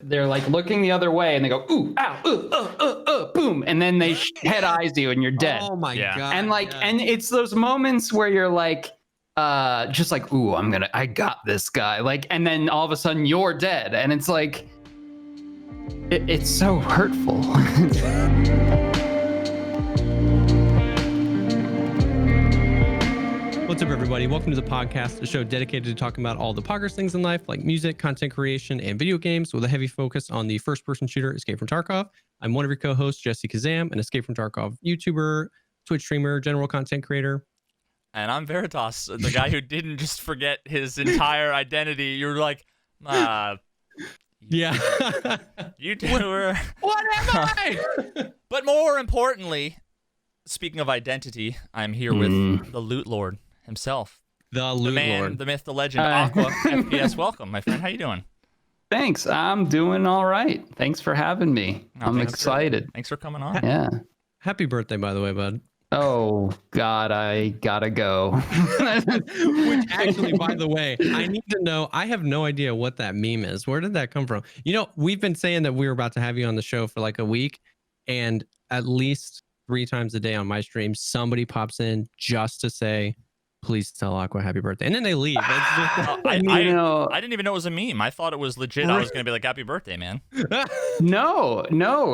they're like looking the other way and they go, ooh, ow, boom. And then they head eyes you and you're dead. Oh my God. And like, and it's those moments where you're like, just like, ooh, I got this guy. Like, and then all of a sudden you're dead. And it's like, it's so hurtful. What's up, everybody? Welcome to the podcast, a show dedicated to talking about all the poggers things in life, like music, content creation, and video games, with a heavy focus on the first-person shooter Escape from Tarkov. I'm one of your co-hosts, Jessekazam, an Escape from Tarkov YouTuber, Twitch streamer, general content creator. And I'm Veritas, the guy who didn't just forget his entire identity. You're like, Yeah. YouTuber. What am I? But more importantly, speaking of identity, I'm here with the Loot Lord himself. The Loot Lord. The myth, the legend, AquaFPS. Welcome, my friend. How you doing? Thanks. I'm doing all right. Thanks for having me. I'm excited. Thanks for coming on. Yeah. Happy birthday, by the way, bud. Oh, God, I gotta go. Which actually, by the way, I need to know. I have no idea what that meme is. Where did that come from? You know, we've been saying that we were about to have you on the show for like a week, and at least 3 times a day on my stream, somebody pops in just to say, please tell Aqua happy birthday. And then they leave. I didn't even know it was a meme. I thought it was legit. I was going to be like, happy birthday, man. No,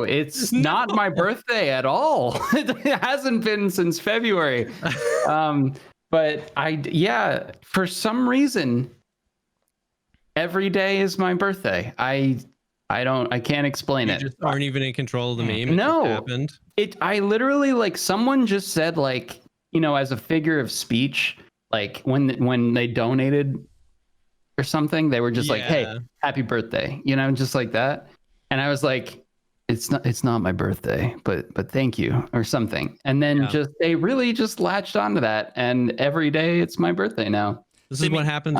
it's not my birthday at all. It hasn't been since February. But for some reason, every day is my birthday. I can't explain it. You just aren't even in control of the meme. No, it happened. I literally, like, someone just said, like, you know, as a figure of speech, like when they donated or something, they were just like, hey, happy birthday, you know, just like that. And I was like, it's not my birthday, but thank you or something. And then they really just latched onto that. And every day it's my birthday now. This is what happens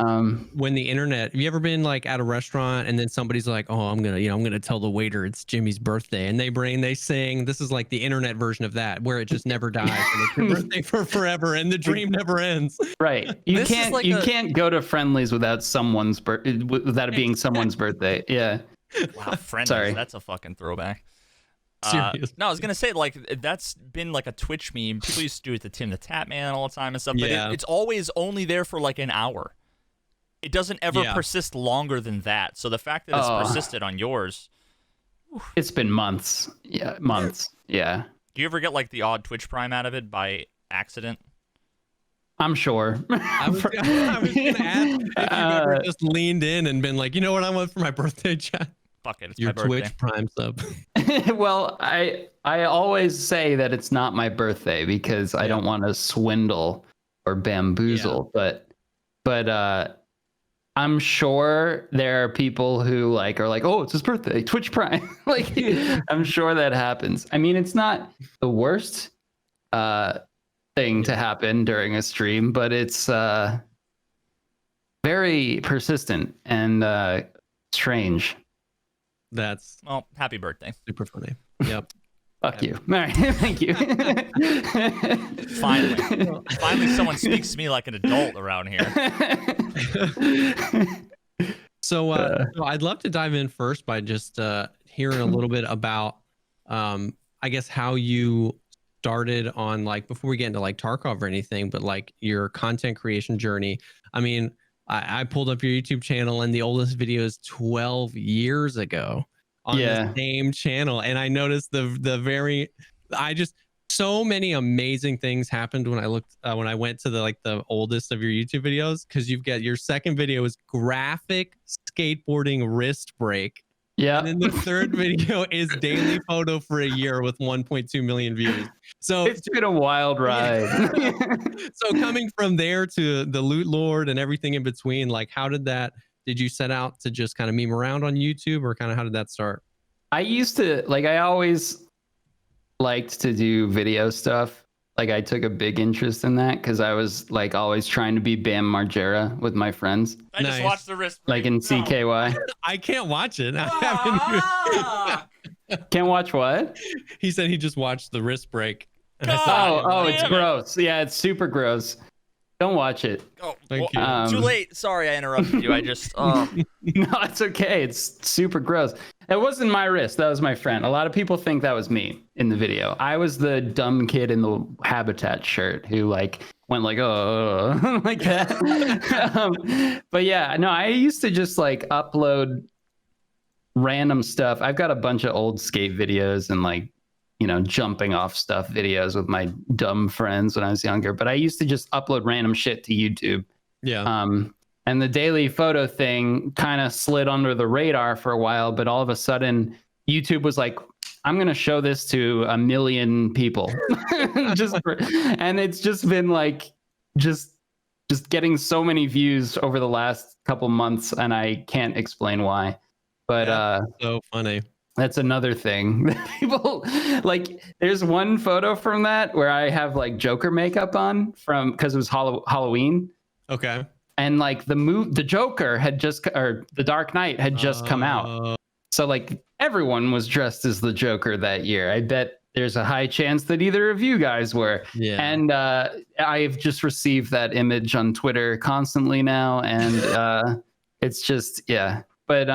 when the internet. Have you ever been like at a restaurant and then somebody's like, "Oh, I'm gonna tell the waiter it's Jimmy's birthday," and they sing. This is like the internet version of that, where it just never dies and it's your birthday for forever, and the dream never ends. Right? You can't go to Friendlies without without it being someone's birthday. Yeah. Wow, Friendlies. Sorry. That's a fucking throwback. Seriously. No, I was gonna say, like, that's been like a Twitch meme. People used to do it to Tim the Tap Man all the time and stuff, but it's always only there for like an hour. It doesn't ever persist longer than that. So the fact that it's persisted on yours, it's been months. Yeah, months. Yeah. Do you ever get like the odd Twitch Prime out of it by accident? I'm sure. I was gonna ask if you've ever just leaned in and been like, you know what I want for my birthday, chat? Fuck it, it's your my birthday. Twitch Prime sub. Well, I always say that it's not my birthday because I don't want to swindle or bamboozle, but I'm sure there are people who are like, oh, it's his birthday, Twitch Prime. Like, I'm sure that happens. I mean, it's not the worst thing to happen during a stream, but it's very persistent and strange. That's happy birthday. Super funny. Yep. Fuck you. All right. Thank you. Finally someone speaks to me like an adult around here. So I'd love to dive in first by just hearing a little bit about I guess how you started on, like, before we get into like Tarkov or anything, but like your content creation journey. I mean, I pulled up your YouTube channel and the oldest video is 12 years ago on the same channel. And I noticed so many amazing things happened when I went to the oldest of your YouTube videos, because you've got your second video is graphic skateboarding wrist break. Yeah. And then the third video is daily photo for a year with 1.2 million views. So it's been a wild ride. So coming from there to the Loot Lord and everything in between, like, did you set out to just kind of meme around on YouTube, or kind of how did that start? I always liked to do video stuff. Like, I took a big interest in that because I was like always trying to be Bam Margera with my friends. I just watched the wrist break. Like in CKY. I can't watch it. Can't watch what? He said he just watched the wrist break. Oh, it's gross. Yeah, it's super gross. Don't watch it. Oh, thank you. Too late. Sorry, I interrupted you. I just. No, it's okay. It's super gross. It wasn't my wrist. That was my friend. A lot of people think that was me in the video. I was the dumb kid in the Habitat shirt who like went like, oh, like that. But yeah, no, I used to just like upload random stuff. I've got a bunch of old skate videos and like, you know, jumping off stuff videos with my dumb friends when I was younger. But I used to just upload random shit to YouTube. Yeah. And the daily photo thing kind of slid under the radar for a while, but all of a sudden YouTube was like, I'm going to show this to 1 million people. And it's just been like, just getting so many views over the last couple months, and I can't explain why. But so funny. That's another thing. People like, there's one photo from that where I have like Joker makeup on because it was Halloween. Okay. And like the Joker had just, or the Dark Knight had just come out. So like everyone was dressed as the Joker that year. I bet there's a high chance that either of you guys were. Yeah. And I've just received that image on Twitter constantly now. And it's just, yeah. But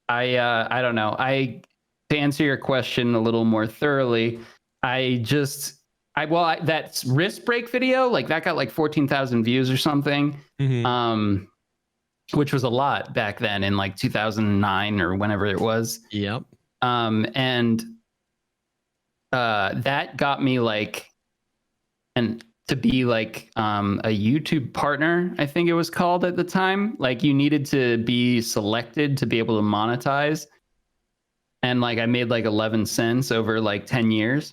I don't know. To answer your question a little more thoroughly, that wrist break video, like that got like 14,000 views or something. Mm-hmm. Which was a lot back then in like 2009 or whenever it was. Yep. And that got me like, to be like a YouTube partner, I think it was called at the time. Like you needed to be selected to be able to monetize. And like I made like 11 cents over like 10 years.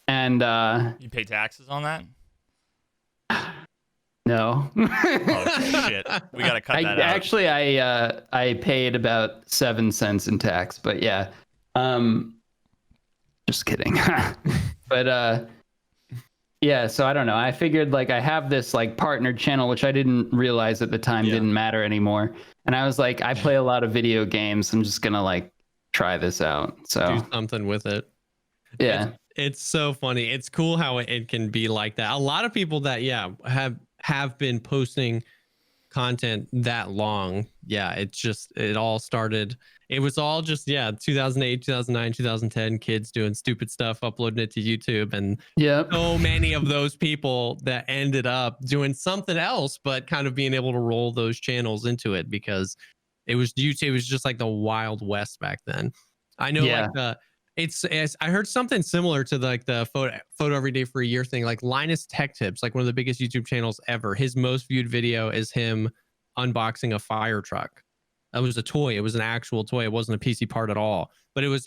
And you pay taxes on that? No. Oh shit. We gotta cut that out. Actually, I paid about 7 cents in tax, but yeah. Just kidding. But yeah, so I don't know. I figured like I have this like partnered channel, which I didn't realize at the time didn't matter anymore. And I was like, I play a lot of video games. I'm just gonna like try this out. So do something with it. Yeah. It's so funny. It's cool how it can be like that. A lot of people that have been posting content that long. Yeah, it all started. It was all just 2008, 2009, 2010 kids doing stupid stuff, uploading it to YouTube, and so many of those people that ended up doing something else, but kind of being able to roll those channels into it because it was YouTube. It was just like the Wild West back then. I know, like I heard something similar to the photo every day for a year thing, like Linus Tech Tips, like one of the biggest YouTube channels ever. His most viewed video is him unboxing a fire truck. It was a toy. It was an actual toy. It wasn't a PC part at all. But it was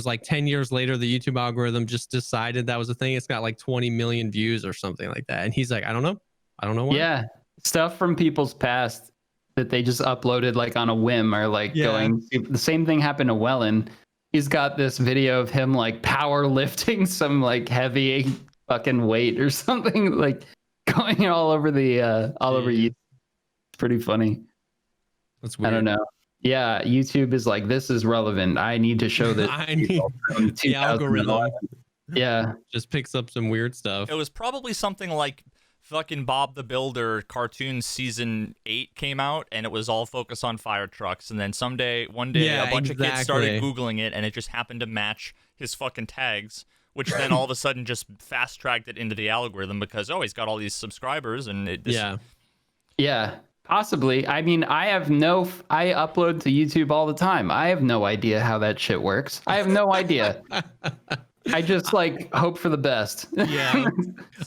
like 10 years later, the YouTube algorithm just decided that was a thing. It's got like 20 million views or something like that. And he's like, I don't know why. Yeah. Stuff from people's past that they just uploaded like on a whim or like going. The same thing happened to Wellen. He's got this video of him like power lifting some like heavy fucking weight or something, like going all over over YouTube. It's pretty funny. That's weird. I don't know. Yeah, YouTube is like, this is relevant. I need to show this. I need the algorithm. Yeah. Just picks up some weird stuff. It was probably something like fucking Bob the Builder cartoon season 8 came out, and it was all focused on fire trucks. And then one day, a bunch of kids started Googling it, and it just happened to match his fucking tags, which then all of a sudden just fast tracked it into the algorithm because, he's got all these subscribers. And Yeah. Possibly. I mean, I upload to YouTube all the time. I have no idea how that shit works. I have no idea. I just like hope for the best. Yeah.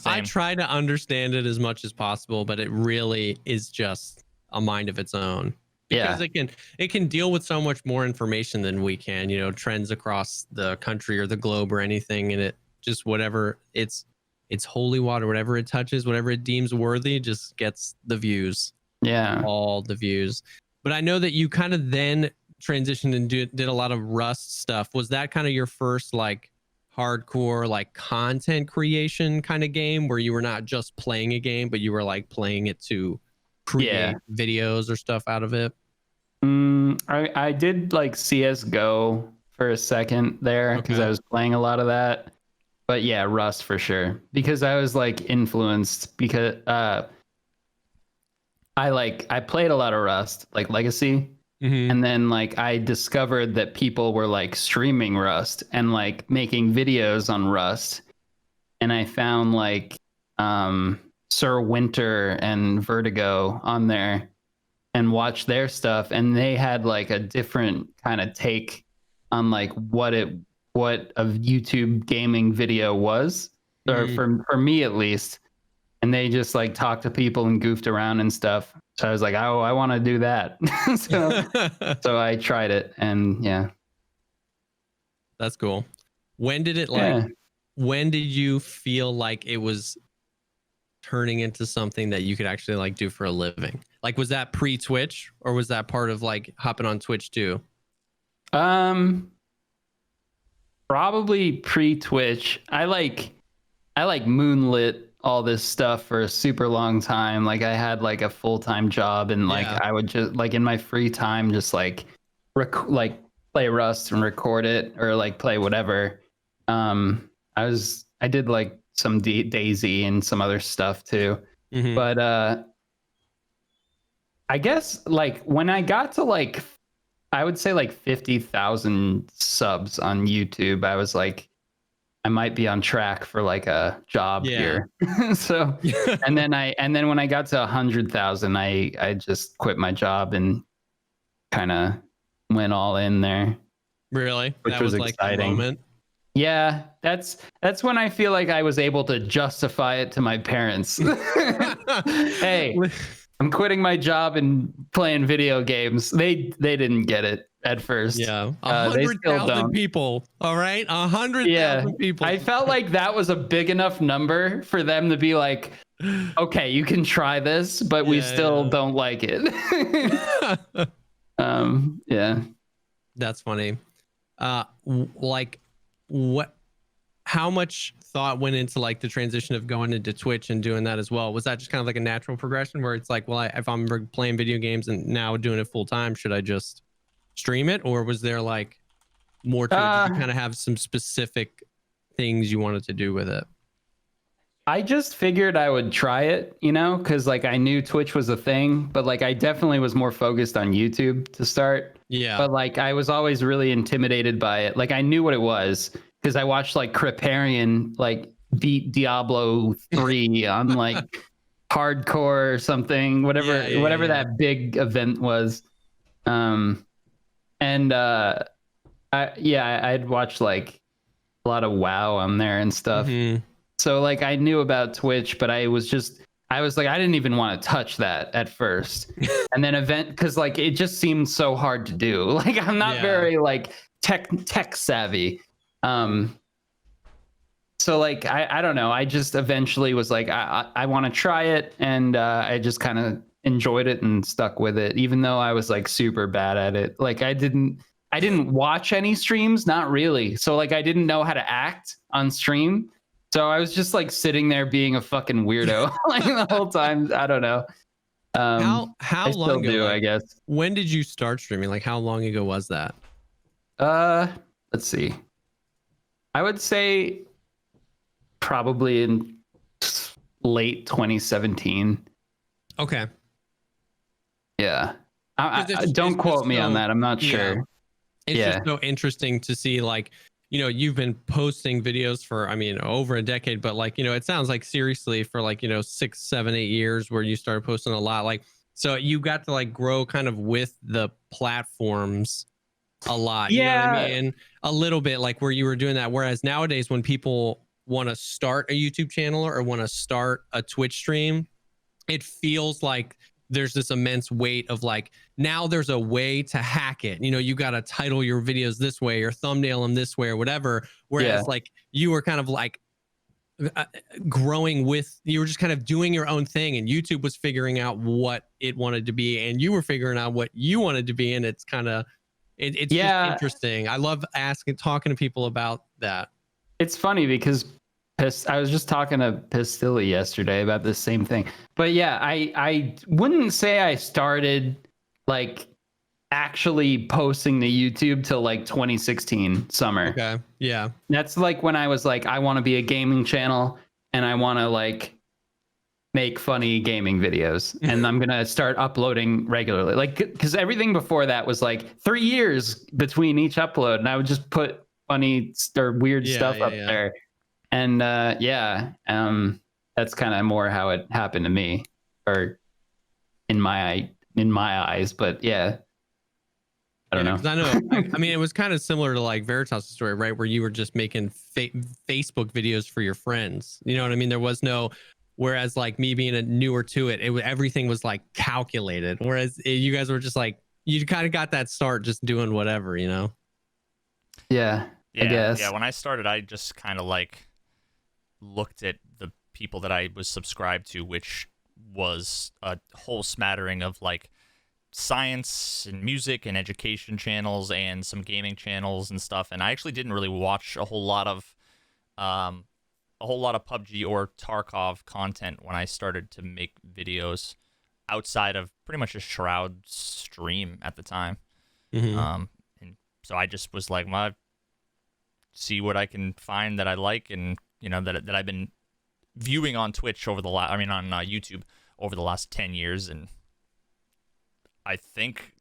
I try to understand it as much as possible, but it really is just a mind of its own. Because it can deal with so much more information than we can, trends across the country or the globe or anything. And it just it's holy water, whatever it touches, whatever it deems worthy, just gets the views. Yeah. All the views. But I know that you kind of then transitioned and did a lot of Rust stuff. Was that kind of your first like hardcore like content creation kind of game where you were not just playing a game, but you were like playing it to create videos or stuff out of it? I did like CSGO for a second there because I was playing a lot of that. But yeah, Rust for sure, because I was like influenced because I played a lot of Rust, like Legacy. And then like I discovered that people were like streaming Rust and like making videos on Rust. And I found like Sir Winter and Vertigo on there and watched their stuff, and they had like a different kind of take on like what a YouTube gaming video was, or for me at least. And they just like talked to people and goofed around and stuff. So I was like, oh, I want to do that. so I tried it, and yeah. That's cool. When did it when did you feel like it was turning into something that you could actually like do for a living? Like, was that pre-Twitch, or was that part of like hopping on Twitch too? Probably pre-Twitch. I like moonlit all this stuff for a super long time. Like I had like a full-time job, and like I would just like in my free time just like play Rust and record it, or like play whatever. I did like some Daisy and some other stuff too. But I guess like when I got to like, I would say like 50,000 subs on YouTube, I was like, I might be on track for like a job here. So, and then when I got to 100,000, I just quit my job and kind of went all in there. Really? Which was like exciting. The moment? Yeah, that's when I feel like I was able to justify it to my parents. Hey, I'm quitting my job and playing video games. They didn't get it at first. Yeah, 100,000 people. All right, 100,000 people. I felt like that was a big enough number for them to be like, okay, you can try this, but we still don't like it. Yeah. That's funny. Like, how much thought went into like the transition of going into Twitch and doing that as well? Was that just kind of like a natural progression where it's like, well, if I'm playing video games and now doing it full time, should I just stream it? Or was there like more to it? Did you kind of have some specific things you wanted to do with it? I just figured I would try it, you know, because like I knew Twitch was a thing, but like I definitely was more focused on YouTube to start. Yeah. But like I was always really intimidated by it. Like I knew what it was because I watched like Kriparian like beat Diablo 3 on like hardcore or something, whatever that big event was. I'd watched like a lot of WoW on there and stuff. So like I knew about Twitch, but I was like, I didn't even want to touch that at first. And then because like it just seemed so hard to do. Like I'm not very like tech savvy. So like I don't know. I just eventually was like, I want to try it, and I just kind of enjoyed it and stuck with it, even though I was like super bad at it. Like I didn't watch any streams, not really. So like I didn't know how to act on stream. So I was just like sitting there being a fucking weirdo like the whole time. I don't know. How long ago? I guess. When did you start streaming? Like how long ago was that? Let's see. I would say probably in late 2017. Okay. Yeah. Don't quote me on that. I'm not sure. It's just so interesting to see, like, you know, you've been posting videos for, I mean, over a decade, but like, you know, it sounds like seriously for like, you know, 6, 7, 8 years where you started posting a lot. Like, so you got to like grow kind of with the platforms a lot. You know what I mean? A little bit like where you were doing that. Whereas nowadays when people want to start a YouTube channel or want to start a Twitch stream, it feels like there's this immense weight of like, now there's a way to hack it. You know, you got to title your videos this way or thumbnail them this way or whatever. Whereas like you were kind of like growing with, you were just kind of doing your own thing, and YouTube was figuring out what it wanted to be and you were figuring out what you wanted to be. And it's kind of, it's just interesting. I love talking to people about that. It's funny because I was just talking to Pistilli yesterday about the same thing. But yeah, I wouldn't say I started like actually posting to YouTube till like 2016 summer. Okay. Yeah. That's like when I was like, I want to be a gaming channel and I want to like make funny gaming videos and I'm going to start uploading regularly. Like, because everything before that was like 3 years between each upload. And I would just put funny or weird stuff up there. And that's kind of more how it happened to me, or in my eyes. But yeah. I don't know. Because I know. I mean, it was kind of similar to like Veritas' story, right? Where you were just making Facebook videos for your friends. You know what I mean? There was no. Whereas like me being a newer to it, everything was like calculated. Whereas you guys were just like, you kind of got that start just doing whatever, you know? Yeah. I guess. Yeah. When I started, I just kind of like looked at the people that I was subscribed to, which was a whole smattering of like science and music and education channels and some gaming channels and stuff. And I actually didn't really watch a whole lot of PUBG or Tarkov content when I started to make videos outside of pretty much a Shroud stream at the time. And so I just was like, well, see what I can find that I like, and that I've been viewing on Twitch on YouTube over the last 10 years, and I think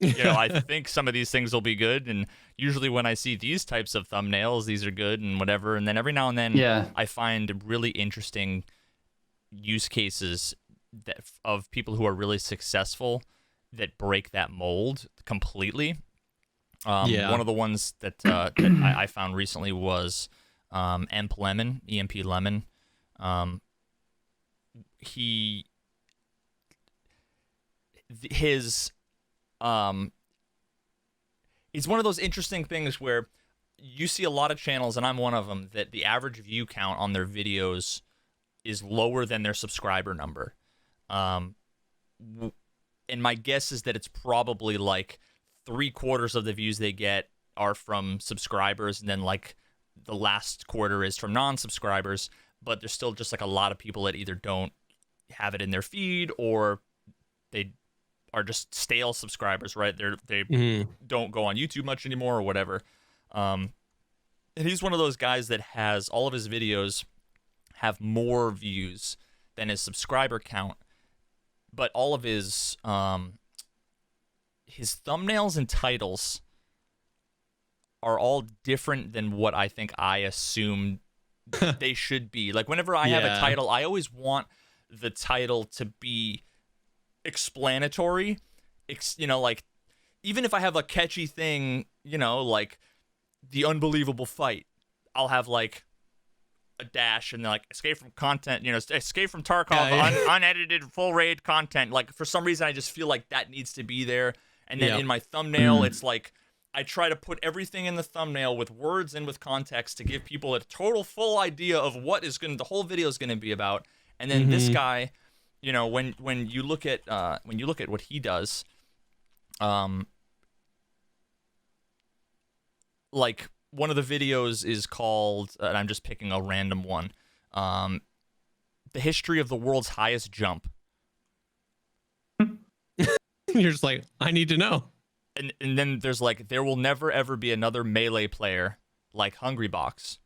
some of these things will be good. And usually when I see these types of thumbnails, these are good and whatever. And then every now and then I find really interesting use cases of people who are really successful that break that mold completely. One of the ones that I found recently was EMP Lemon. It's one of those interesting things where you see a lot of channels, and I'm one of them, that the average view count on their videos is lower than their subscriber number. And my guess is that it's probably like 3/4 of the views they get are from subscribers, and then like the last quarter is from non-subscribers. But there's still just like a lot of people that either don't have it in their feed, or they are just stale subscribers, right? They don't go on YouTube much anymore or whatever. And he's one of those guys that has all of his videos have more views than his subscriber count, but all of his thumbnails and titles are all different than what I think I assumed they should be. Like whenever I have a title, I always want the title to be explanatory, like even if I have a catchy thing, like the unbelievable fight, I'll have like a dash and like escape from content, escape from Tarkov, unedited full raid content. Like for some reason I just feel like that needs to be there. And then in my thumbnail, it's like I try to put everything in the thumbnail with words and with context to give people a total full idea of what the whole video is going to be about. And then this guy, when you look at what he does, like one of the videos is called, and I'm just picking a random one, the history of the world's highest jump. You're just like, I need to know. And then there's like, there will never ever be another Melee player like Hungrybox.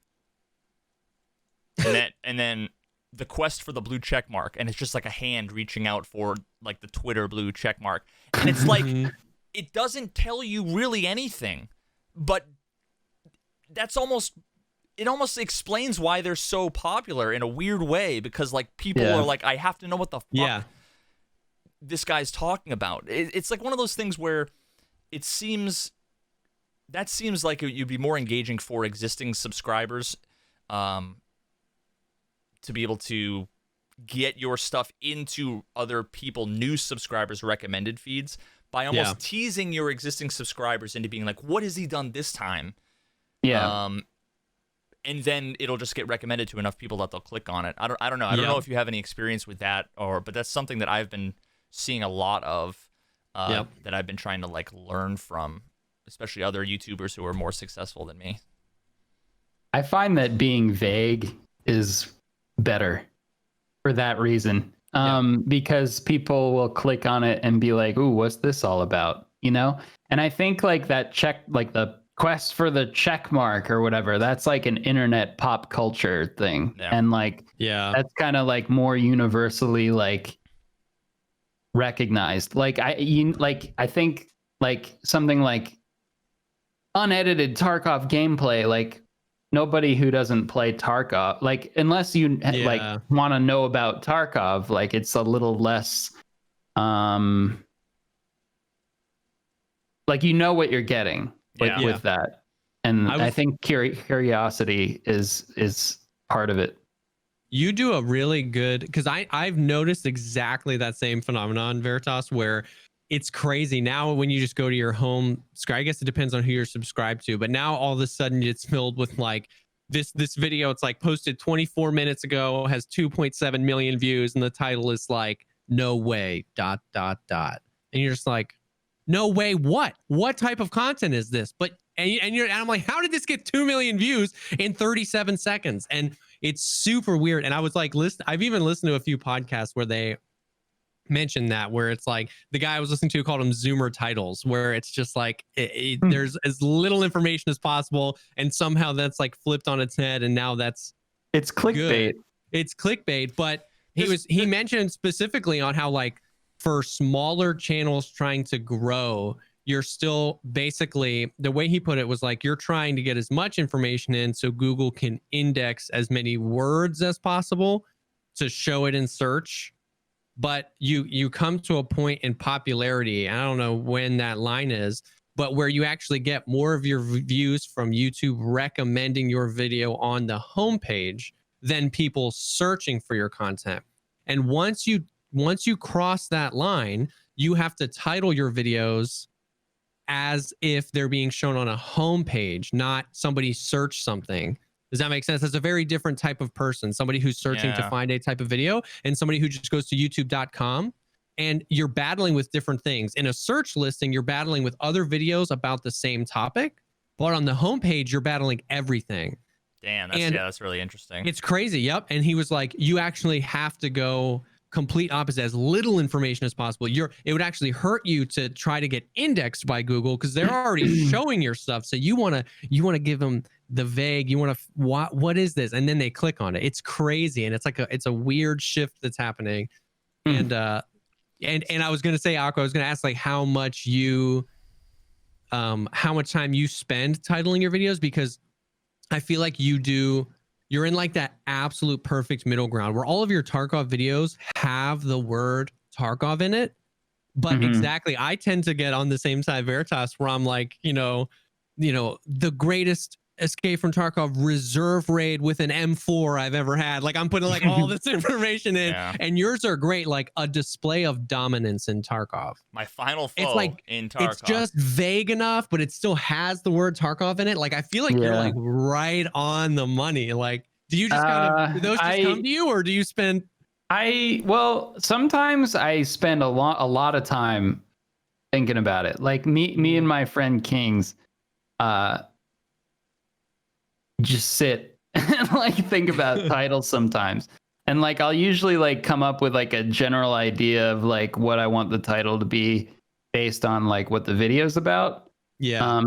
And then the quest for the blue check mark, and it's just like a hand reaching out for like the Twitter blue check mark, and it's like it doesn't tell you really anything, but it almost explains why they're so popular in a weird way, because like people are like, I have to know what the fuck this guy's talking about. It's like one of those things where it seems like you'd be more engaging for existing subscribers, to be able to get your stuff into other new subscribers' recommended feeds by almost teasing your existing subscribers into being like, what has he done this time? Yeah. And then it'll just get recommended to enough people that they'll click on it. I don't know. I don't know if you have any experience with that, but that's something that I've been seeing a lot of, that I've been trying to like learn from, especially other YouTubers who are more successful than me. I find that being vague is better for that reason, because people will click on it and be like, ooh, what's this all about, and And I think like that like the quest for the check mark or whatever, that's like an internet pop culture thing. Yeah. And like, that's kind of like more universally like recognized. Like I think like something like unedited Tarkov gameplay, like nobody who doesn't play Tarkov, like unless you like want to know about Tarkov, like it's a little less like you know what you're getting with that. And I think curiosity is part of it. You do a really good, because I've noticed exactly that same phenomenon, Veritas, where it's crazy now when you just go to your home. I guess it depends on who you're subscribed to, but now all of a sudden it's filled with like this video. It's like posted 24 minutes ago, has 2.7 million views, and the title is like "No way." ... And you're just like, no way. What type of content is this? But and I'm like, how did this get 2 million views in 37 seconds? And it's super weird. And I was like, I've even listened to a few podcasts where they mentioned that, where it's like the guy I was listening to called them Zoomer titles, where it's just like there's as little information as possible, and somehow that's like flipped on its head, and now it's clickbait. It's clickbait. But he mentioned specifically on how like for smaller channels trying to grow, you're still basically, the way he put it was like, you're trying to get as much information in so Google can index as many words as possible to show it in search. But you come to a point in popularity, I don't know when that line is, but where you actually get more of your views from YouTube recommending your video on the homepage than people searching for your content. And once you cross that line, you have to title your videos as if they're being shown on a homepage, not somebody search something. Does that make sense? That's a very different type of person. Somebody who's searching to find a type of video, and somebody who just goes to youtube.com, and you're battling with different things. In a search listing, you're battling with other videos about the same topic, but on the homepage, you're battling everything. Damn, that's really interesting. It's crazy. Yep. And he was like, you actually have to go complete opposite, as little information as possible. It would actually hurt you to try to get indexed by Google because they're already showing your stuff. So you want to give them the vague. You want to what is this? And then they click on it. It's crazy, and it's a weird shift that's happening. And I was gonna say, Aqua, I was gonna ask like how much time you spend titling your videos, because I feel like you're in like that absolute perfect middle ground where all of your Tarkov videos have the word Tarkov in it. But exactly, I tend to get on the same side, Veritas, where I'm like, the greatest Escape from Tarkov reserve raid with an M4 I've ever had. Like I'm putting like all this information in, and yours are great, like a display of dominance in Tarkov. My final foe in Tarkov. It's just vague enough, but it still has the word Tarkov in it. Like I feel like you're like right on the money. Like, do you just do those just come to you, or do you spend? Well, sometimes I spend a lot of time thinking about it. Like me and my friend Kings, just sit and like think about titles sometimes, and like I'll usually like come up with like a general idea of like what I want the title to be based on like what the video's about.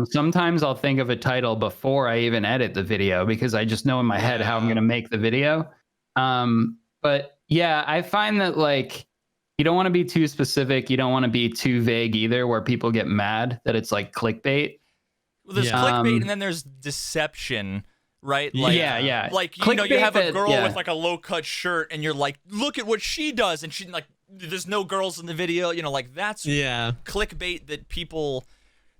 Sometimes I'll think of a title before I even edit the video because I just know in my head how I'm gonna make the video. But yeah, I find that like you don't want to be too specific, you don't want to be too vague either, where people get mad that it's like clickbait. Well, there's clickbait, and then there's deception. Right? Like, like, you have a girl with like a low cut shirt and you're like, look at what she does. And she like, there's no girls in the video, like that's clickbait that people,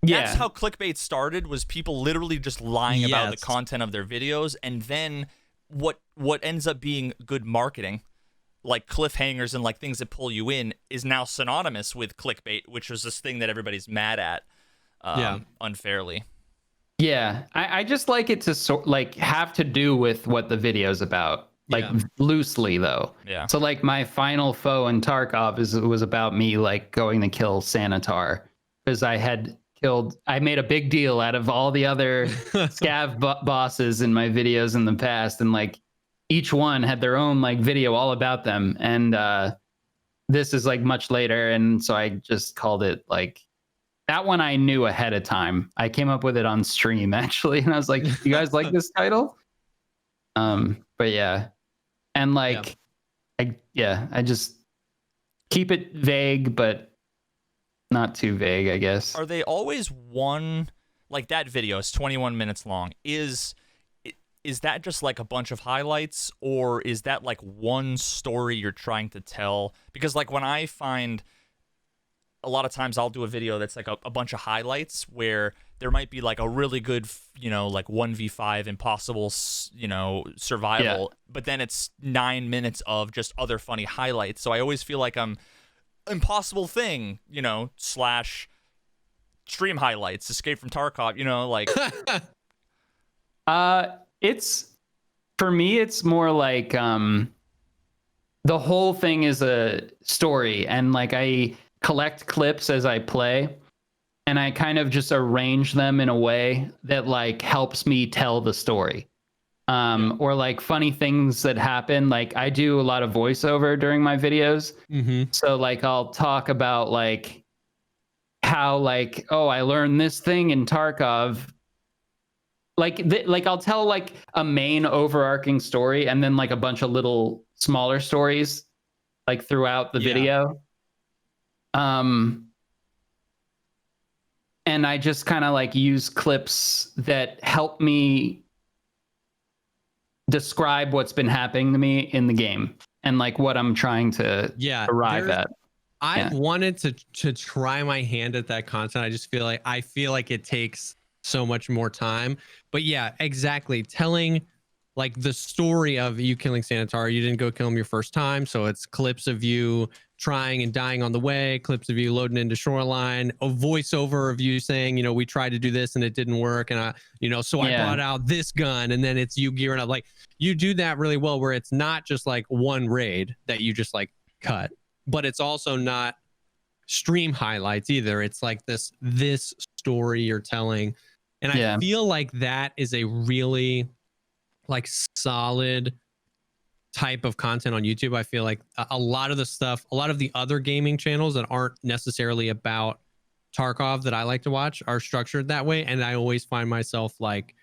that's how clickbait started, was people literally just lying about the content of their videos. And then what ends up being good marketing, like cliffhangers and like things that pull you in, is now synonymous with clickbait, which was this thing that everybody's mad at unfairly. Yeah, I just like it to have to do with what the video's about, like loosely though. Yeah. So like my final foe in Tarkov was about me like going to kill Sanitar, because I made a big deal out of all the other scav bosses in my videos in the past, and like each one had their own like video all about them, and this is like much later, and so I just called it like that one I knew ahead of time. I came up with it on stream actually, and I was like, "You guys like this title?" But yeah, and like, I just keep it vague, but not too vague, I guess. Are they always one? Like that video is 21 minutes long. Is that just like a bunch of highlights, or is that like one story you're trying to tell? Because like when I find a lot of times I'll do a video that's like a bunch of highlights where there might be like a really good, like 1v5 impossible, survival, but then it's 9 minutes of just other funny highlights. So I always feel like I'm impossible thing, / stream highlights, Escape from Tarkov, like. It's, for me, it's more like the whole thing is a story, and like I collect clips as I play, and I kind of just arrange them in a way that like helps me tell the story. Or like funny things that happen. Like I do a lot of voiceover during my videos. So like I'll talk about like how like, oh, I learned this thing in Tarkov. Like I'll tell like a main overarching story and then like a bunch of little smaller stories like throughout the video. And I just kind of like use clips that help me describe what's been happening to me in the game and like what I'm trying to arrive at. I've wanted to try my hand at that content. I feel like it takes so much more time. But yeah, exactly. Telling like the story of you killing Sanitar. You didn't go kill him your first time, so it's clips of you trying and dying on the way, clips of you loading into Shoreline, a voiceover of you saying, we tried to do this and it didn't work, and I brought out this gun, and then it's you gearing up. Like you do that really well, where it's not just like one raid that you just like cut, but it's also not stream highlights either. It's like this story you're telling, and I feel like that is a really like solid type of content on YouTube. I feel like a lot of the other gaming channels that aren't necessarily about Tarkov that I like to watch are structured that way, and I always find myself like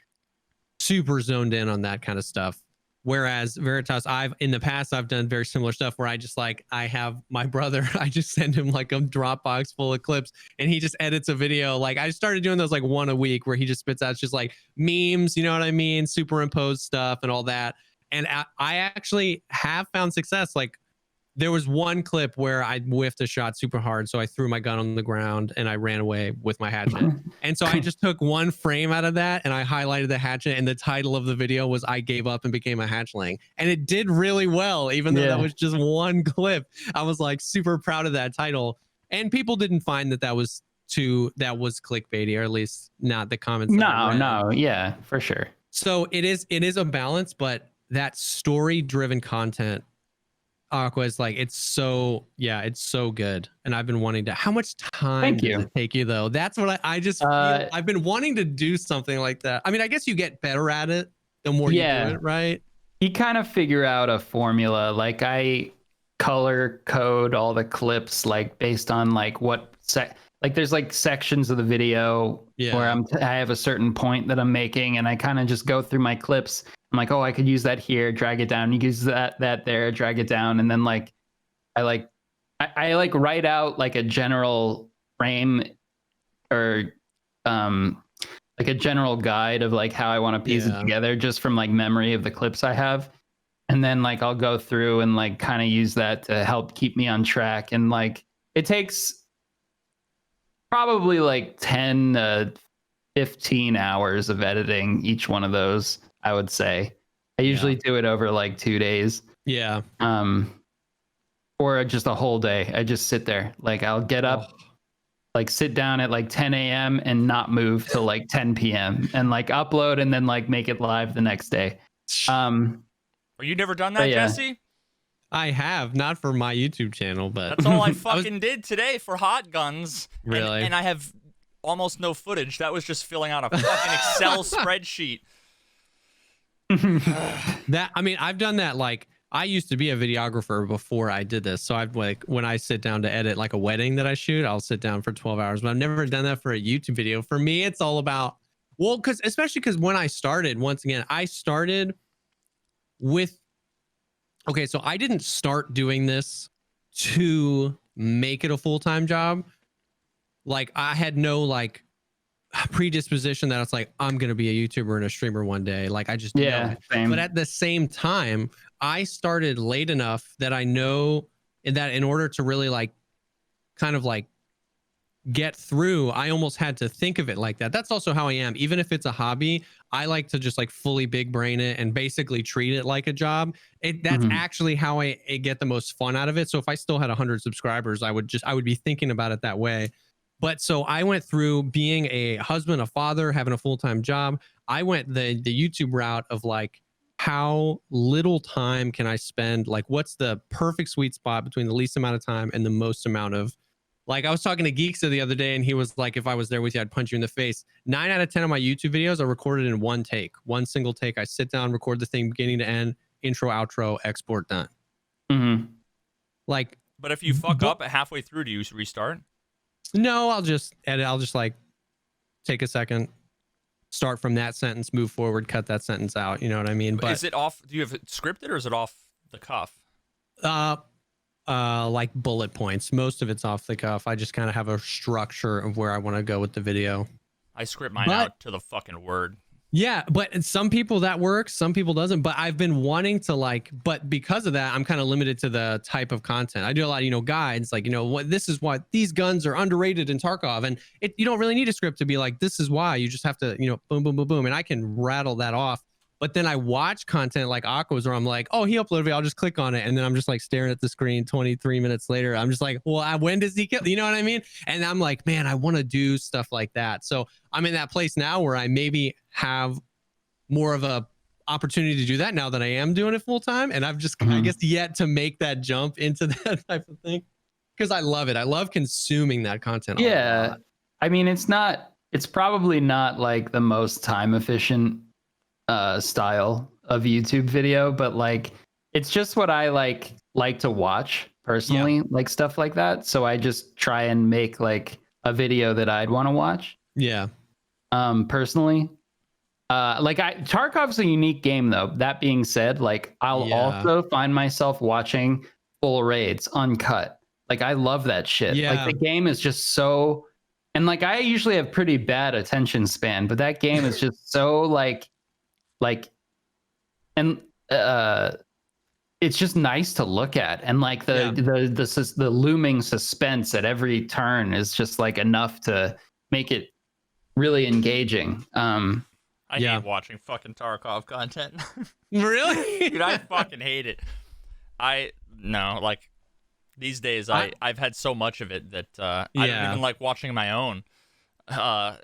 super zoned in on that kind of stuff. Whereas Veritas, in the past I've done very similar stuff where I have my brother, I just send him like a Dropbox full of clips and he just edits a video. Like I started doing those like one a week where he just spits out just like memes, you know what I mean? Superimposed stuff and all that. And I actually have found success. Like there was one clip where I whiffed a shot super hard, so I threw my gun on the ground and I ran away with my hatchet. And so I just took one frame out of that and I highlighted the hatchet, and the title of the video was "I gave up and became a hatchling." And it did really well, even though that was just one clip. I was like super proud of that title, and people didn't find that was clickbaity, or at least not the comments. No, yeah, for sure. So it is a balance, but that story-driven content, Aqua, is like it's so good, and I've been wanting to. How much time does it take you though? That's what I just feel. I've been wanting to do something like that. I mean, I guess you get better at it the more you do it, right? You kind of figure out a formula. Like I color code all the clips like based on like what like there's like sections of the video where I have a certain point that I'm making, and I kind of just go through my clips. I'm like, oh, I could use that here, drag it down. You use that there, drag it down, and then like I write out like a general frame or like a general guide of like how I want to piece it together just from like memory of the clips I have. And then like I'll go through and like kind of use that to help keep me on track. And like it takes probably like 10 to 15 hours of editing each one of those, I would say. I usually do it over like 2 days. Yeah. Or just a whole day. I just sit there. Like I'll get up, like sit down at like 10 a.m. and not move till like 10 p.m. and like upload and then like make it live the next day. Well, you never done that, Jesse? I have, not for my YouTube channel, but that's all I fucking did today for Hot Guns. Really? And I have almost no footage. That was just filling out a fucking Excel spreadsheet. I mean, I've done that. Like I used to be a videographer before I did this. So I've like, when I sit down to edit like a wedding that I shoot, I'll sit down for 12 hours, but I've never done that for a YouTube video. For me, it's all about, well, especially because when I started, once again, I started with, okay, so I didn't start doing this to make it a full-time job. Like I had no like predisposition that it's like, I'm going to be a YouTuber and a streamer one day. Like I just, same. But at the same time, I started late enough that I know that in order to really like kind of like get through, I almost had to think of it like that. That's also how I am. Even if it's a hobby, I like to just like fully big brain it and basically treat it like a job. That's actually how I get the most fun out of it. So if I still had 100 subscribers, I would be thinking about it that way. But so I went through being a husband, a father, having a full-time job. I went the YouTube route of like, how little time can I spend? Like, what's the perfect sweet spot between the least amount of time and the most amount of, like, I was talking to Geeksa the other day and he was like, if I was there with you, I'd punch you in the face. 9 out of 10 of my YouTube videos are recorded in one single take. I sit down, record the thing beginning to end, intro, outro, export, done. Like, but if you fuck up halfway through, do you restart? No, I'll just edit. I'll just like take a second, start from that sentence, move forward, cut that sentence out. You know what I mean? But is it off? Do you have it scripted or is it off the cuff? Like bullet points. Most of it's off the cuff. I just kind of have a structure of where I want to go with the video. I script mine out to the fucking word. Yeah, but some people that works, some people doesn't. But I've been wanting to like, but because of that, I'm kind of limited to the type of content. I do a lot of, guides, like, what this is why these guns are underrated in Tarkov. And you don't really need a script to be like, this is why. You just have to, boom, boom, boom, boom. And I can rattle that off. But then I watch content like Aqua's where I'm like, oh, he uploaded it. I'll just click on it. And then I'm just like staring at the screen 23 minutes later. I'm just like, well, when does he kill? You know what I mean? And I'm like, man, I want to do stuff like that. So I'm in that place now where I maybe have more of a opportunity to do that now that I am doing it full time. And I've just, I guess, yet to make that jump into that type of thing. Because I love it. I love consuming that content. Yeah. I mean, it's probably not like the most time efficient style of YouTube video, but like it's just what I like to watch personally, like stuff like that. So I just try and make like a video that I'd want to watch. Yeah. Personally. Tarkov's a unique game though. That being said, like I'll also find myself watching full raids uncut. Like I love that shit. Yeah. Like the game is just so, and like I usually have pretty bad attention span, but that game is just so it's just nice to look at, and like the looming suspense at every turn is just like enough to make it really engaging. I hate watching fucking Tarkov content. Really? Dude, I fucking hate it. These days I've had so much of it that I don't even like watching my own. I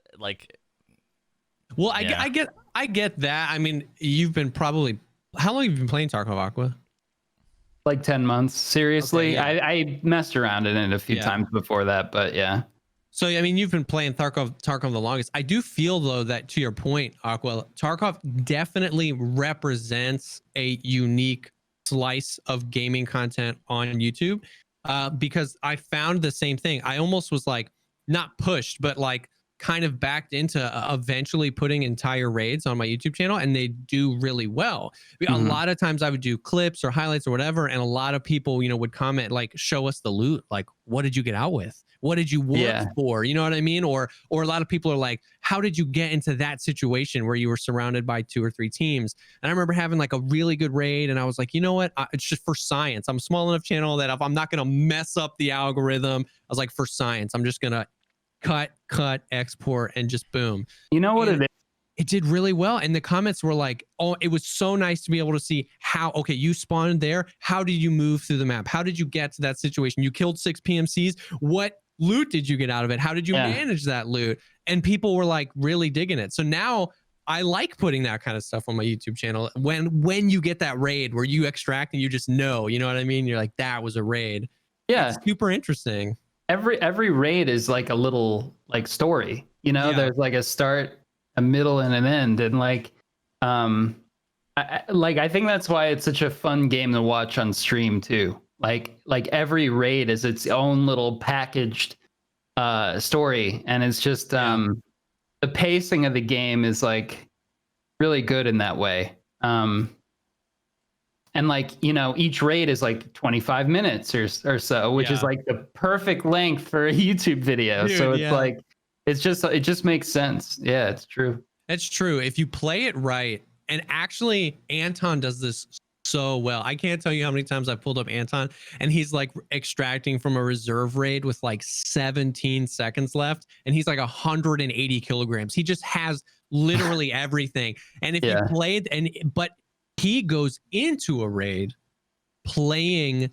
get that. I mean, you've been how long have you been playing Tarkov, Aqua? Like 10 months. Seriously. Okay, yeah. I messed around in it a few times before that, but yeah. So, I mean, you've been playing Tarkov the longest. I do feel, though, that to your point, Aqua, Tarkov definitely represents a unique slice of gaming content on YouTube, because I found the same thing. I almost was like, not pushed, but like kind of backed into eventually putting entire raids on my YouTube channel, and they do really well. A lot of times I would do clips or highlights or whatever, and a lot of people, would comment like, show us the loot. Like, what did you get out with? What did you work for? You know what I mean? Or a lot of people are like, how did you get into that situation where you were surrounded by 2 or 3 teams? And I remember having like a really good raid, and I was like, you know what? It's just for science. I'm a small enough channel that if I'm not going to mess up the algorithm, I was like, for science, I'm just going to cut, export, and just boom. You know what it is? It did really well. And the comments were like, oh, it was so nice to be able to see how, okay, you spawned there. How did you move through the map? How did you get to that situation? You killed 6 PMCs. What loot did you get out of it? How did you manage that loot? And people were like really digging it. So now I like putting that kind of stuff on my YouTube channel. When you get that raid where you extract and you just know, you know what I mean? You're like, that was a raid. Yeah. It's super interesting. Every raid is like a little like story, there's like a start, a middle, and an end. And like, I think that's why it's such a fun game to watch on stream too. Like every raid is its own little packaged story, and it's just the pacing of the game is like really good in that way. And like, each raid is like 25 minutes or so, which is like the perfect length for a YouTube video. Dude, so it's like, it just makes sense. Yeah, it's true. It's true. If you play it right, and actually Anton does this so well. I can't tell you how many times I pulled up Anton and he's like extracting from a reserve raid with like 17 seconds left. And he's like 180 kilograms. He just has literally everything. And if you played but he goes into a raid playing,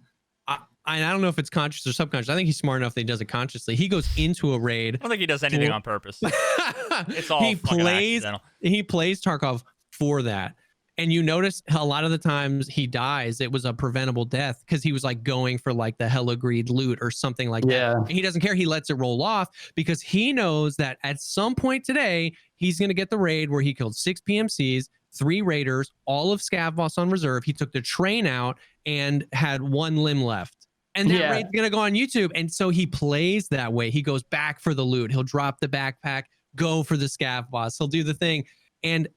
I don't know if it's conscious or subconscious. I think he's smart enough that he does it consciously. He goes into a raid. I don't think he does anything on purpose. It's all accidental. He plays Tarkov for that. And you notice a lot of the times he dies, it was a preventable death because he was like going for like the hella greed loot or something like that. And he doesn't care. He lets it roll off because he knows that at some point today, he's going to get the raid where he killed 6 PMCs, 3 raiders, all of Scav Boss on reserve. He took the train out and had 1 limb left. And that raid's going to go on YouTube. And so he plays that way. He goes back for the loot. He'll drop the backpack, go for the Scav Boss. He'll do the thing. And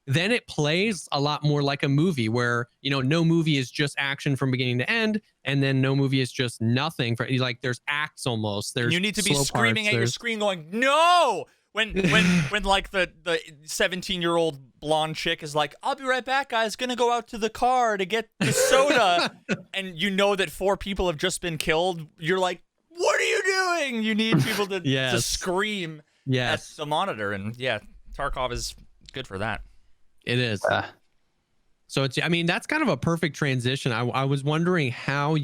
then it plays a lot more like a movie where, no movie is just action from beginning to end. And then no movie is just nothing. Like there's acts almost. There's you need to be screaming at your screen going, no! When like the 17-year-old blonde chick is like, I'll be right back, guys, gonna go out to the car to get the soda. And you know that 4 people have just been killed. You're like, what are you doing? You need people to scream at the monitor. And Tarkov is good for that. It is. So that's kind of a perfect transition. I was wondering how because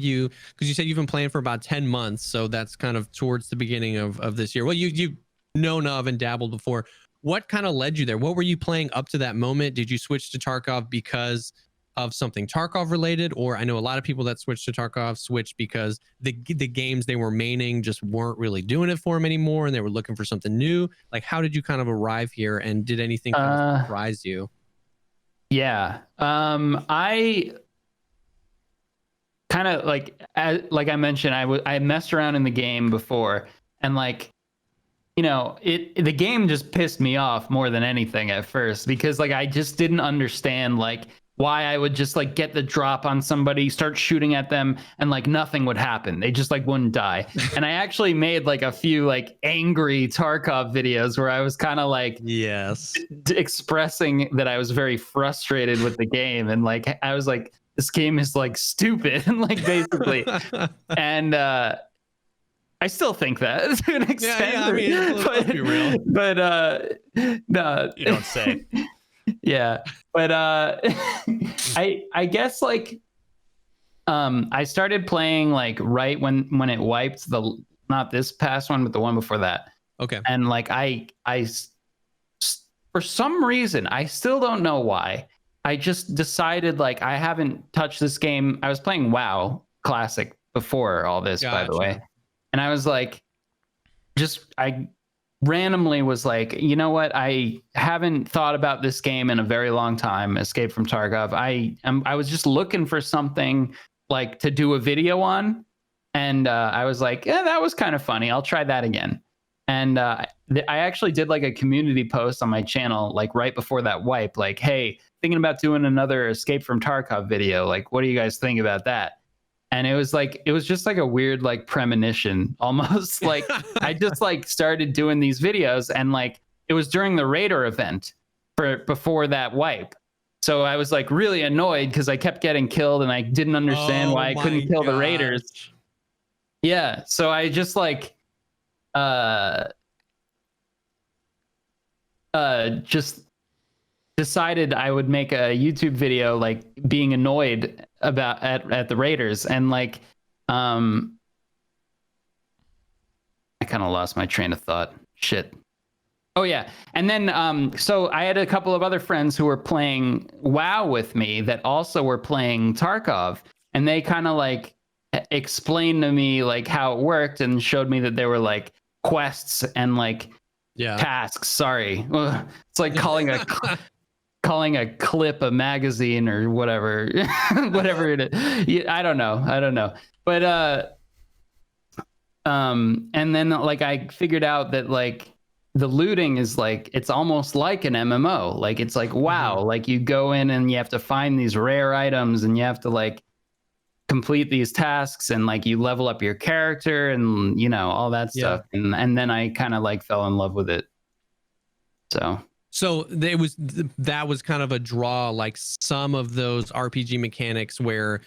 you said you've been playing for about 10 months. So that's kind of towards the beginning of this year. Well, you've known of and dabbled before. What kind of led you there? What were you playing up to that moment? Did you switch to Tarkov because of something Tarkov related? Or I know a lot of people that switched to Tarkov switched because the games they were maining just weren't really doing it for them anymore and they were looking for something new. Like, how did you kind of arrive here, and did anything kind of surprise you? Yeah. I kind of like I mentioned, I messed around in the game before, and like, the game just pissed me off more than anything at first, because like I just didn't understand like why I would just like get the drop on somebody, start shooting at them, and like nothing would happen. They just like wouldn't die. And I actually made like a few like angry Tarkov videos where I was kind of like expressing that I was very frustrated with the game, and like I was like, this game is like stupid, and like basically, and I still think that to an extent. Yeah, I mean, let's be real. But no, you don't say. Yeah, but I guess like I started playing like right when it wiped, not this past one but the one before that. Okay. And like I for some reason, I still don't know why, I just decided like I haven't touched this game. I was playing WoW Classic before all this, by the way. And I was like, I randomly was like, you know what? I haven't thought about this game in a very long time, Escape from Tarkov. I was just looking for something like to do a video on. And I was like, yeah, that was kind of funny. I'll try that again. And I actually did like a community post on my channel, like right before that wipe, like, hey, thinking about doing another Escape from Tarkov video. Like, what do you guys think about that? And it was just like a weird like premonition almost. Like I just like started doing these videos, and like it was during the Raider event before that wipe. So I was like really annoyed because I kept getting killed and I didn't understand why I couldn't kill the Raiders. Yeah. So I just like just decided I would make a YouTube video like being annoyed about at the Raiders, and like I kind of lost my train of thought. Shit. Oh yeah. And then so I had a couple of other friends who were playing WoW with me that also were playing Tarkov, and they kind of like explained to me like how it worked and showed me that there were like quests and like tasks. Sorry. It's like calling calling a clip a magazine or whatever, whatever it is. I don't know. But and then like I figured out that like the looting is like it's almost like an MMO. Like it's like wow, like you go in and you have to find these rare items and you have to like complete these tasks and like you level up your character and you know all that stuff. And then I kind of like fell in love with it. So that was kind of a draw, like some of those RPG mechanics where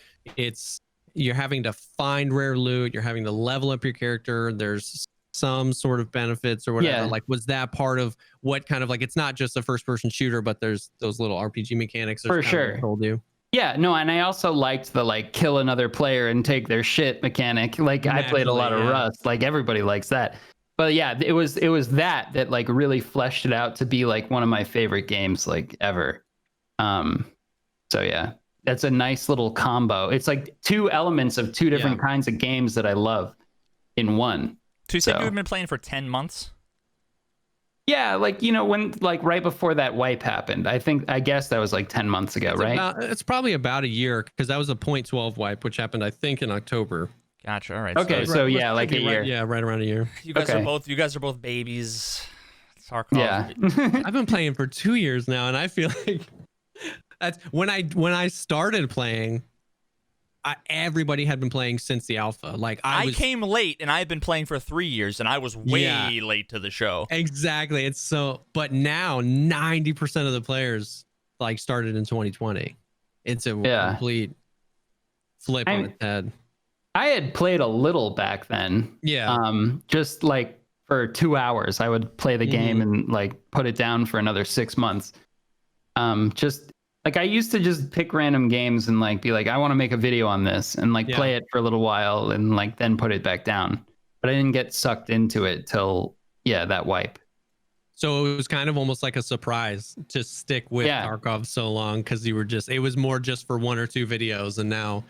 you're having to find rare loot, you're having to level up your character, there's some sort of benefits or whatever. Like was that part of what kind of like, it's not just a first person shooter, but there's those little RPG mechanics for sure told you. Yeah, no, and I also liked the like kill another player and take their shit mechanic. Like I played a lot of Rust, like everybody likes that. But yeah, it was that like really fleshed it out to be like one of my favorite games like ever. So yeah, that's a nice little combo. It's like two elements of two different kinds of games that I love in one. So you said you've been playing for 10 months? Yeah, like you know when like right before that wipe happened. I guess that was like 10 months ago, right? It's probably about a year because that was a 0.12 wipe, which happened I think in October. Gotcha. All right. Okay, so yeah, like a year. Yeah, right around a year. You guys are both babies. Tarkov. Yeah. I've been playing for 2 years now, and I feel like that's when I started playing. Everybody had been playing since the alpha. Like I came late, and I've been playing for 3 years, and I was way late to the show. Exactly. But now 90% of the players like started in 2020. It's a complete flip on its head. I had played a little back then. Yeah. Just like for 2 hours, I would play the game and like put it down for another 6 months. Just like I used to just pick random games and like be like, I want to make a video on this and like play it for a little while and like then put it back down. But I didn't get sucked into it till that wipe. So it was kind of almost like a surprise to stick with Tarkov so long because it was more just for 1 or 2 videos, and now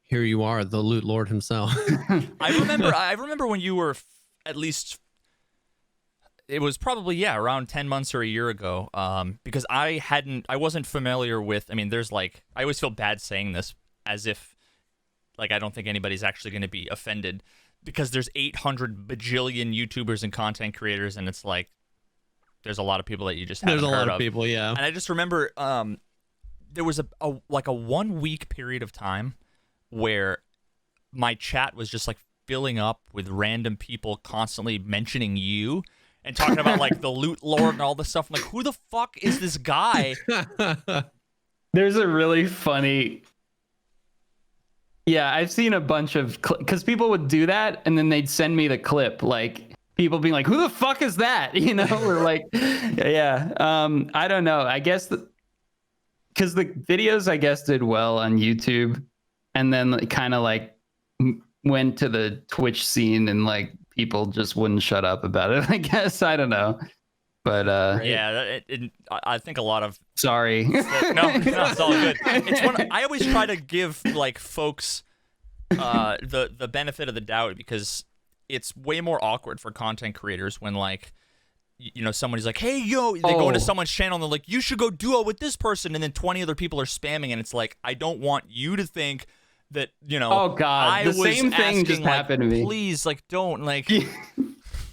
here you are, the loot lord himself. I remember when you were at least, it was probably around 10 months or a year ago. Because I wasn't familiar with. I mean, there's like I always feel bad saying this as if like I don't think anybody's actually going to be offended because there's 800 bajillion YouTubers and content creators, and it's like there's a lot of people that you just haven't heard of. There's a lot of people, yeah. And I just remember there was a 1 week period of time where my chat was just like filling up with random people constantly mentioning you and talking about like the loot lord and all this stuff. I'm like, who the fuck is this guy? There's a really funny. Yeah, I've seen a bunch of because people would do that and then they'd send me the clip, like people being like, who the fuck is that? You know, or like, I don't know. I guess because the videos I guess did well on YouTube. And then kind of like went to the Twitch scene and like people just wouldn't shut up about it. I guess I don't know, but I think a lot of sorry. No, it's all good. It's I always try to give like folks the benefit of the doubt because it's way more awkward for content creators when like you know somebody's like, hey yo, they go into someone's channel and they're like, you should go duo with this person, and then 20 other people are spamming, and it's like I don't want you to think that you know. Oh God, the same thing just happened to me. Please, like, don't like.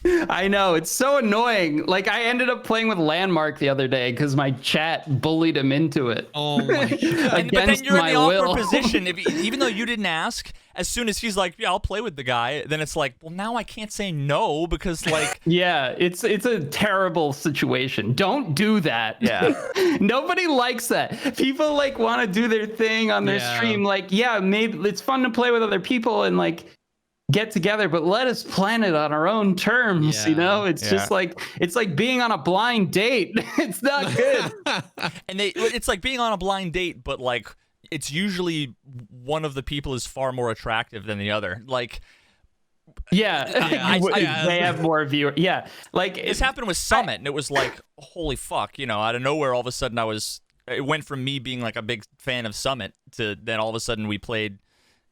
I know, it's so annoying. Like I ended up playing with Landmark the other day because my chat bullied him into it. Oh my God. But then you're in the awkward position. Even though you didn't ask, as soon as he's like, yeah, I'll play with the guy, then it's like, well, now I can't say no because like. Yeah, it's a terrible situation. Don't do that. Yeah. Nobody likes that. People like want to do their thing on their stream. Like, yeah, maybe it's fun to play with other people and like get together, but let us plan it on our own terms. You know, it's just like it's like being on a blind date. It's not good. And it's like being on a blind date, but like it's usually one of the people is far more attractive than the other. Like they have more viewers. Yeah, like this happened with Summit, and it was like, holy fuck, you know, out of nowhere, all of a sudden it went from me being like a big fan of Summit to then all of a sudden we played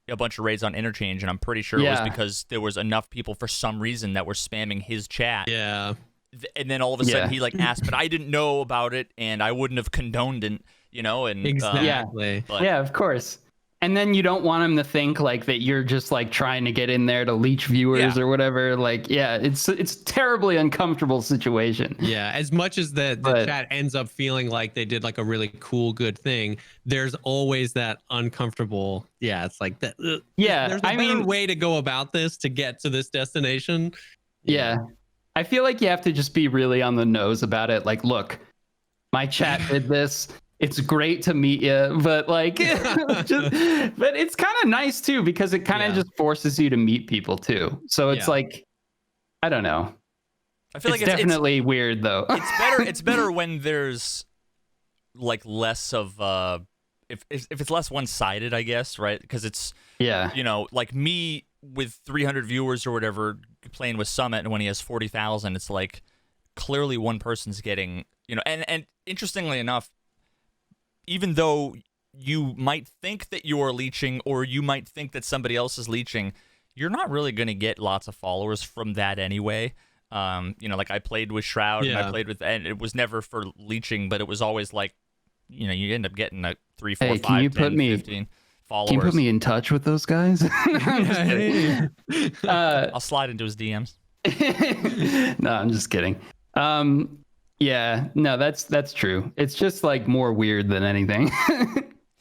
a bunch of raids on Interchange, and I'm pretty sure it was because there was enough people for some reason that were spamming his chat. Yeah. and then all of a sudden he like asked, but I didn't know about it, and I wouldn't have condoned it, and exactly. Yeah, of course. And then you don't want him to think like that you're just like trying to get in there to leech viewers or whatever. Like, it's a terribly uncomfortable situation. Yeah, as much as the chat ends up feeling like they did like a really cool, good thing, there's always that uncomfortable. Yeah, it's like that. There's a better way to go about this to get to this destination. Yeah. I feel like you have to just be really on the nose about it. Like, look, my chat did this. It's great to meet you, but like, but it's kind of nice too, because it kind of just forces you to meet people too. So it's like, I don't know. I feel it's definitely weird though. It's better when there's like less of if it's less one-sided, I guess, right? Because it's like me with 300 viewers or whatever playing with Summit, and when he has 40,000, it's like clearly one person's getting, and interestingly enough, even though you might think that you're leeching, or you might think that somebody else is leeching, you're not really going to get lots of followers from that anyway. Like I played with Shroud, and I played with, and it was never for leeching, but it was always like, you end up getting a 3, 4, 5, 10, 15 followers. Can you put me in touch with those guys? I'll slide into his DMs. No, I'm just kidding. Yeah, no, that's true. It's just like more weird than anything.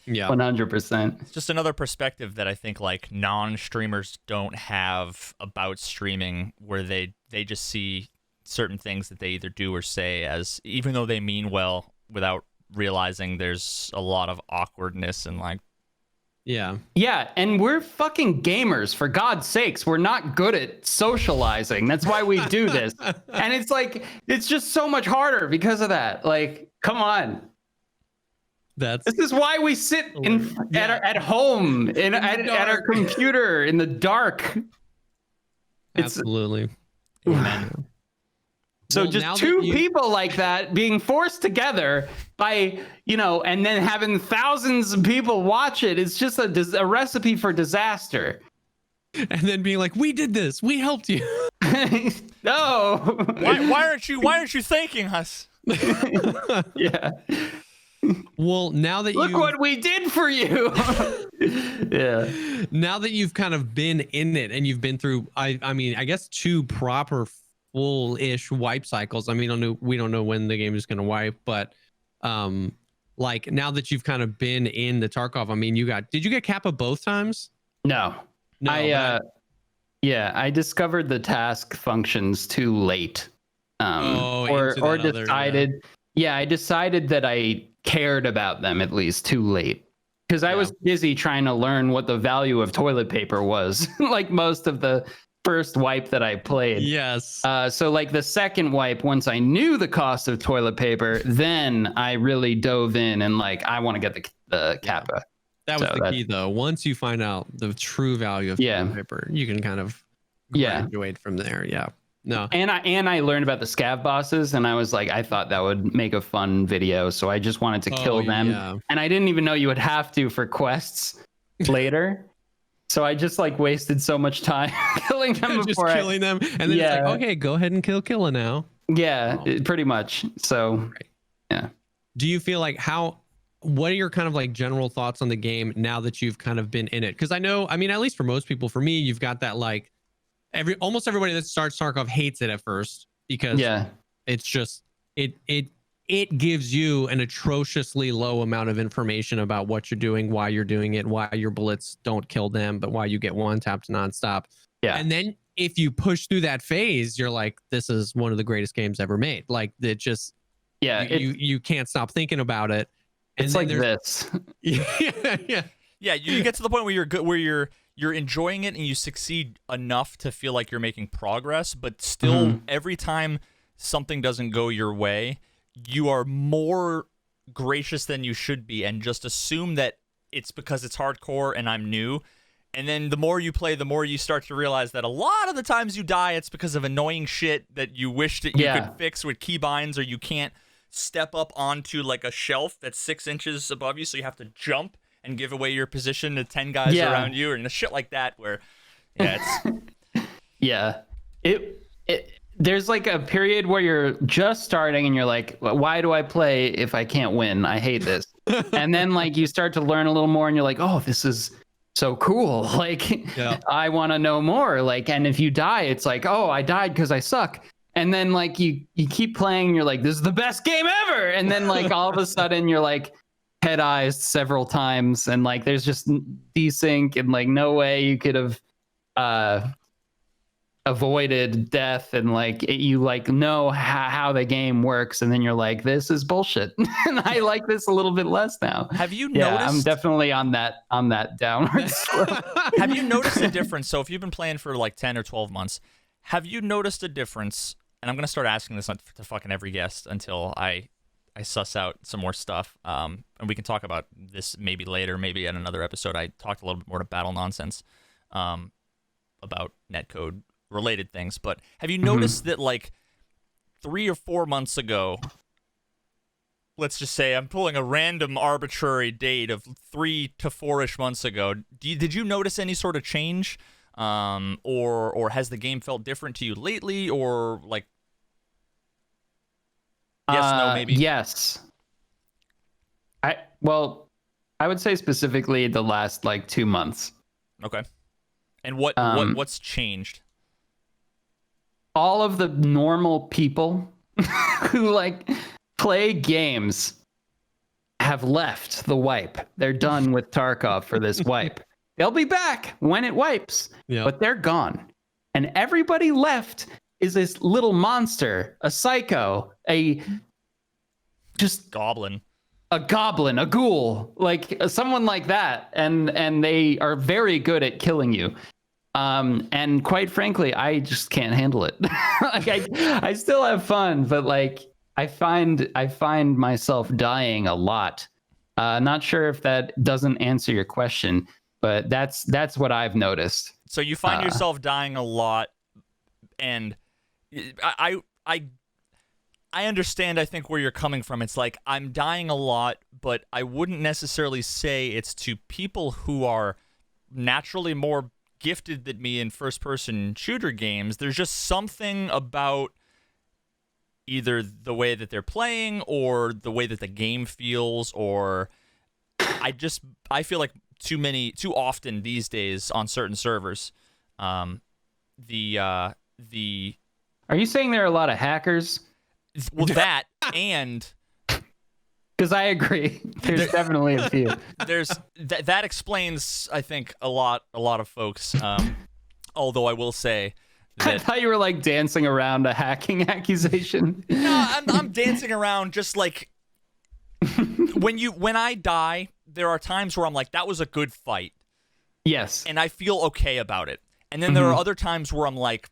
Yeah, 100%. It's just another perspective that I think like non-streamers don't have about streaming, where they just see certain things that they either do or say as, even though they mean well, without realizing there's a lot of awkwardness and like. Yeah, and we're fucking gamers, for God's sakes. We're not good at socializing. That's why we do this. And it's like, it's just so much harder because of that. Like, come on. This is why we sit at home at our computer in the dark. Absolutely. Amen. So just two people like that being forced together by, and then having thousands of people watch it. It's just a recipe for disaster. And then being like, we did this. We helped you. No. Why aren't you thanking us? Yeah. Well, now that look what we did for you. Yeah. Now that you've kind of been in it and you've been through, I mean, I guess 2 proper full-ish wipe cycles. I mean, we don't know when the game is going to wipe, but like now that you've kind of been in the Tarkov, I mean, did you get Kappa both times? No. I discovered the task functions too late. Or decided. I decided that I cared about them at least too late, because I was busy trying to learn what the value of toilet paper was, like most of the first wipe that I played. Yes. So like the second wipe, once I knew the cost of toilet paper, then I really dove in and like, I want to get the Kappa. That was the key though. Once you find out the true value of toilet paper, you can kind of graduate from there. Yeah. No. And I learned about the scav bosses, and I was like, I thought that would make a fun video, so I just wanted to kill them. Yeah. And I didn't even know you would have to for quests later. So I just like wasted so much time killing them before killing them, and then it's like, okay, go ahead and kill Killa now. Yeah, pretty much. So yeah. Do you feel like what are your kind of like general thoughts on the game now that you've kind of been in it? Because I know, I mean, at least for most people, for me, you've got that like almost everybody that starts Tarkov hates it at first, because it's just it gives you an atrociously low amount of information about what you're doing, why you're doing it, why your bullets don't kill them, but why you get one tapped nonstop. Yeah. And then if you push through that phase, you're like, this is one of the greatest games ever made. Like it just, you can't stop thinking about it. And it's like this. Yeah. You get to the point where you're good, where you're enjoying it and you succeed enough to feel like you're making progress, but still every time something doesn't go your way, you are more gracious than you should be, and just assume that it's because it's hardcore and I'm new. And then the more you play, the more you start to realize that a lot of the times you die, it's because of annoying shit that you wish that you could fix with keybinds, or you can't step up onto like a shelf that's 6 inches above you, so you have to jump and give away your position to 10 guys around you, and the shit like that, where it's there's like a period where you're just starting and you're like, why do I play if I can't win? I hate this. And then like you start to learn a little more and you're like, oh, this is so cool. Like, I want to know more. Like, and if you die, it's like, oh, I died because I suck. And then like you keep playing and you're like, this is the best game ever. And then like all of a sudden you're like head-eyes several times and like there's just desync and like no way you could have avoided death, and like you like know how the game works, and then you're like, this is bullshit. And I like this a little bit less now. Have you noticed? I'm definitely on that downward slope. Have you noticed a difference? So if you've been playing for like 10 or 12 months, have you noticed a difference? And I'm gonna start asking this to fucking every guest until I suss out some more stuff. And we can talk about this maybe later, maybe at another episode. I talked a little bit more to Battle Nonsense about netcode related things, but have you noticed that like 3 or 4 months ago, let's just say I'm pulling a random arbitrary date of 3 to 4-ish months ago, did you notice any sort of change, or has the game felt different to you lately, or like yes, no, maybe? Yes. I would say specifically the last like 2 months. Okay. And what's changed? All of the normal people who like play games have left the wipe. They're done with Tarkov for this wipe. They'll be back when it wipes, but they're gone. And everybody left is this little monster, a psycho, a goblin, a ghoul, like someone like that. And they are very good at killing you. And quite frankly, I just can't handle it. Like I still have fun, but like I find myself dying a lot. Not sure if that doesn't answer your question, but that's what I've noticed. So you find yourself dying a lot, and I understand, I think, where you're coming from. It's like I'm dying a lot, but I wouldn't necessarily say it's to people who are naturally more gifted than me in first-person shooter games. There's just something about either the way that they're playing or the way that the game feels, or I feel like too often these days on certain servers, Are you saying there are a lot of hackers? Well, that and because I agree, there's definitely a few. There's that explains, I think, a lot of folks. Although I will say, I thought you were like dancing around a hacking accusation. No, I'm dancing around just like when I die, there are times where I'm like, that was a good fight. Yes. And I feel okay about it. And then there are other times where I'm like,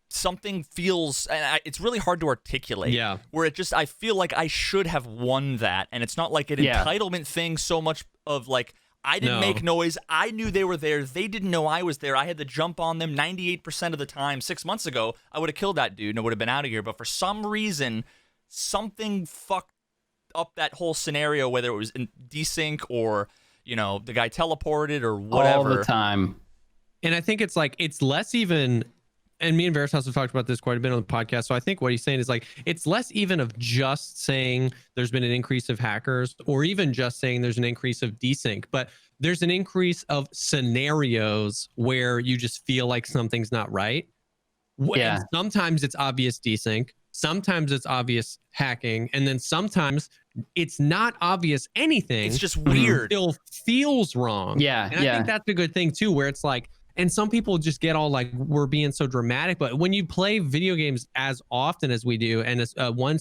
something feels, and it's really hard to articulate. Yeah. Where I feel like I should have won that, and it's not like an entitlement thing so much of like, I didn't make noise. I knew they were there. They didn't know I was there. I had to jump on them 98% of the time. 6 months ago, I would have killed that dude and I would have been out of here. But for some reason, something fucked up that whole scenario, whether it was in desync or, the guy teleported or whatever. All the time. And I think it's like, it's less even, and me and Veritas have talked about this quite a bit on the podcast. So I think what he's saying is like, it's less even of just saying there's been an increase of hackers or even just saying there's an increase of desync, but there's an increase of scenarios where you just feel like something's not right. Yeah. And sometimes it's obvious desync. Sometimes it's obvious hacking. And then sometimes it's not obvious anything. It's just weird. It still feels wrong. Yeah. And I think that's a good thing too, where it's like, and some people just get all like, we're being so dramatic. But when you play video games as often as we do, and it's one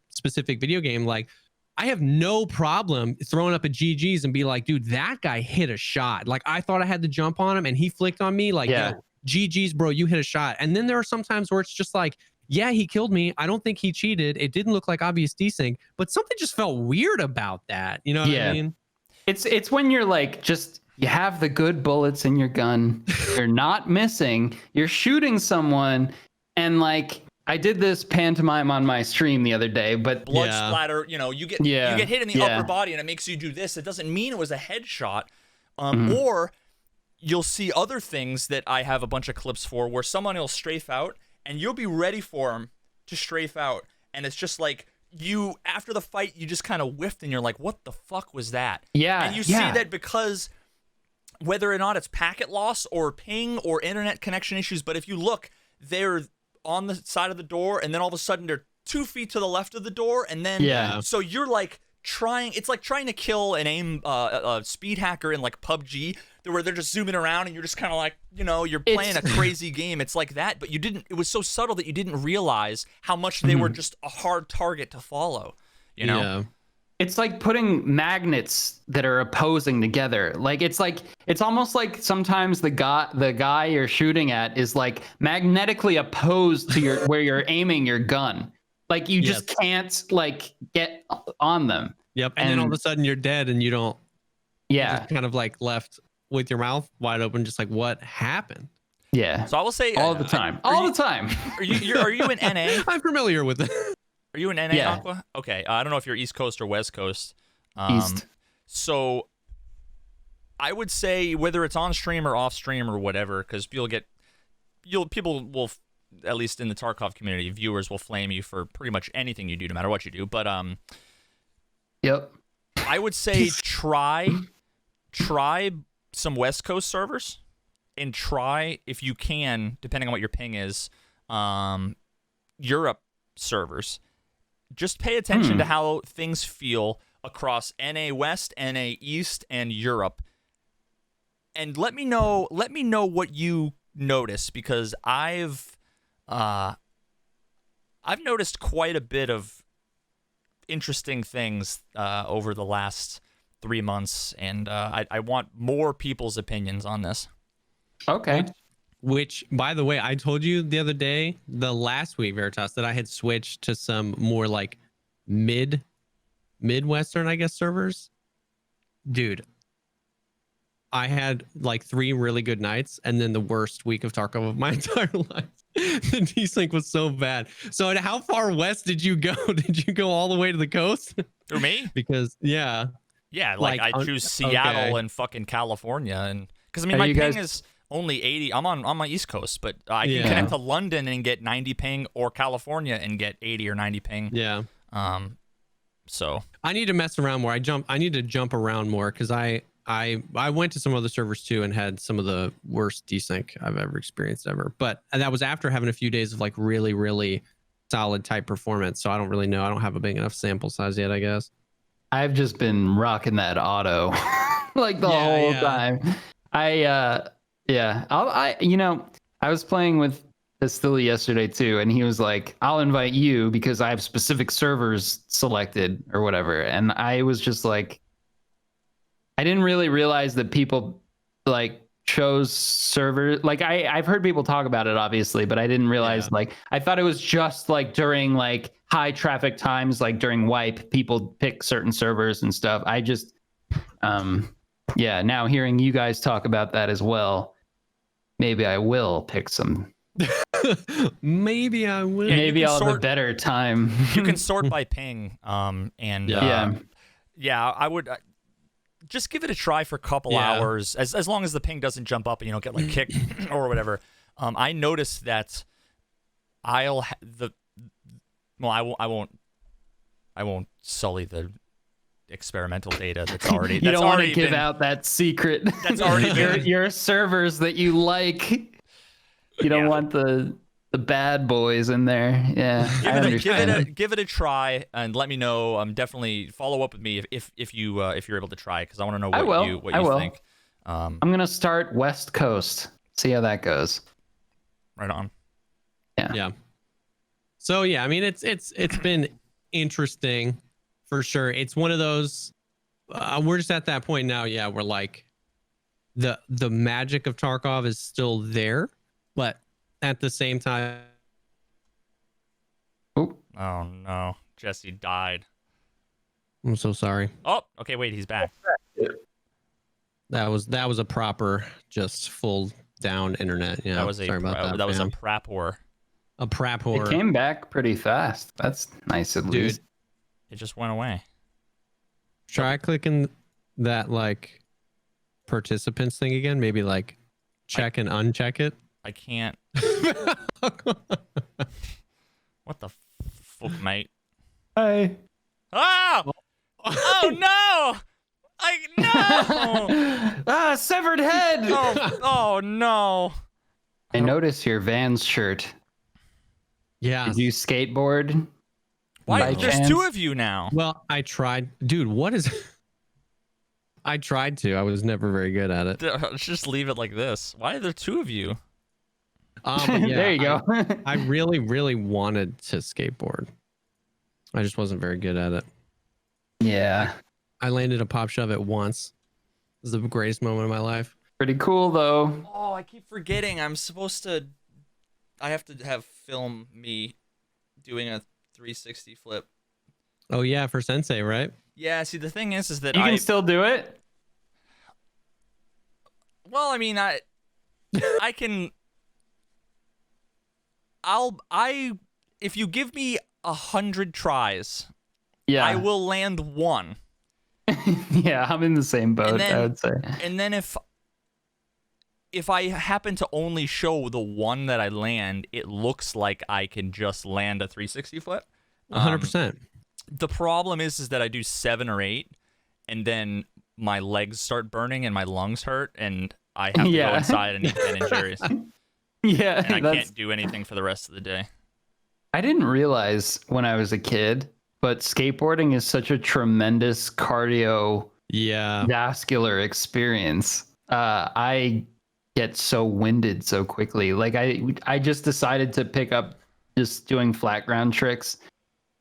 specific video game, like I have no problem throwing up a GG's and be like, dude, that guy hit a shot. Like I thought I had to jump on him and he flicked on me. Like, yo, GG's, bro, you hit a shot. And then there are some times where it's just like, yeah, he killed me. I don't think he cheated. It didn't look like obvious desync, but something just felt weird about that. You know what I mean? It's when you're like, you have the good bullets in your gun. You're not missing. You're shooting someone. And like, I did this pantomime on my stream the other day, but blood splatter, you get hit in the upper body and it makes you do this. It doesn't mean it was a headshot. Or you'll see other things that I have a bunch of clips for where someone will strafe out and you'll be ready for him to strafe out, and it's just like you after the fight you just kind of whiffed and you're like, what the fuck was that? Yeah. And you see that because whether or not it's packet loss or ping or internet connection issues, but if you look, they're on the side of the door, and then all of a sudden they're 2 feet to the left of the door, and then so you're like it's like trying to kill an aim speed hacker in like PUBG, where they're just zooming around and you're just kind of like, you're playing a crazy game. It's like that, but it was so subtle that you didn't realize how much they were just a hard target to follow, Yeah. It's like putting magnets that are opposing together. Like it's almost like sometimes the guy you're shooting at is like magnetically opposed to where you're aiming your gun. Like you just can't like get on them. Yep. And then all of a sudden you're dead and you don't. Yeah. You're just kind of like left with your mouth wide open, just like what happened. Yeah. So I will say all the time. All the time. Are you in NA? I'm familiar with it. Are you in NA, Aqua? Okay. I don't know if you're East Coast or West Coast. East. So I would say whether it's on stream or off stream or whatever, because people will, at least in the Tarkov community, viewers will flame you for pretty much anything you do, no matter what you do. But yep. I would say try some West Coast servers, and try, if you can, depending on what your ping is, Europe servers. Just pay attention to how things feel across NA West, NA East, and Europe, and let me know what you notice, because I've noticed quite a bit of interesting things over the last 3 months, and I want more people's opinions on this. Okay. Which, by the way, I told you the other day, the last week, Veritas, that I had switched to some more like Midwestern, I guess, servers. Dude, I had like 3 really good nights, and then the worst week of Tarkov of my entire life. The desync was so bad. So how far west did you go? Did you go all the way to the coast? For me? Because, yeah. Yeah, like I choose Seattle and fucking California. And because, I mean, my ping is only 80. I'm on my East Coast, but I can connect to London and get 90 ping, or California and get 80 or 90 ping. Yeah. So I need to mess around more. I need to jump around more, because I went to some other servers too and had some of the worst desync I've ever experienced ever. But that was after having a few days of like really, really solid type performance. So I don't really know. I don't have a big enough sample size yet, I guess. I've just been rocking that auto like the whole time. I was playing with Castilla yesterday too, and he was like, I'll invite you because I have specific servers selected or whatever. And I was just like, I didn't really realize that people like chose servers. Like I've heard people talk about it, obviously, but I didn't realize like, I thought it was just like during like high traffic times, like during wipe, people pick certain servers and stuff. I just, now hearing you guys talk about that as well, maybe I will pick some. Maybe I will. Yeah, maybe I'll have a better time. You can sort by ping. I would just give it a try for a couple hours, as long as the ping doesn't jump up and you don't get like kicked or whatever. I noticed that I won't sully the experimental data that's already. You don't want to give out that secret. That's already your servers that you like. You don't want the bad boys in there. Yeah, give it a try and let me know. Definitely follow up with me if you're able to try, because I want to know what you think. I'm gonna start West Coast. See how that goes. Right on. Yeah. So I mean, it's been interesting for sure. It's one of those. We're just at that point now. Yeah, we're like, the magic of Tarkov is still there, but at the same time. Oh no, Jesse died. I'm so sorry. Oh, okay, wait, he's back. That was a proper, just full down internet. Yeah, that was sorry about that. That was a prap whore. A prap whore. It came back pretty fast. That's nice, at least. It just went away. Try clicking that like participants thing again. Maybe like check and uncheck it. I can't. What the fuck, mate? Hi. Oh! Oh no! No! Severed head. Oh no! I notice your Vans shirt. Yeah. Did you skateboard? Why? There's two of you now. Well, I tried. Dude, what is... I tried to. I was never very good at it. Let's just leave it like this. Why are there two of you? But yeah, there you go. I really, really wanted to skateboard. I just wasn't very good at it. Yeah. I landed a pop shove at once. It was the greatest moment of my life. Pretty cool, though. Oh, I keep forgetting. I have to have film me doing a 360 flip. Oh, yeah, for Sensei, right? Yeah, see, the thing is that you can still do it? Well, I mean, I can... if you give me 100 tries, yeah, I will land one. Yeah, I'm in the same boat, I would say. And then if I happen to only show the one that I land, it looks like I can just land a 360 flip. 100%. The problem is that I do 7 or 8, and then my legs start burning and my lungs hurt, and I have to go inside and eat Ben and Jerry's. Yeah, and I can't do anything for the rest of the day. I didn't realize when I was a kid, but skateboarding is such a tremendous vascular experience. I get so winded so quickly. Like I just decided to pick up just doing flat ground tricks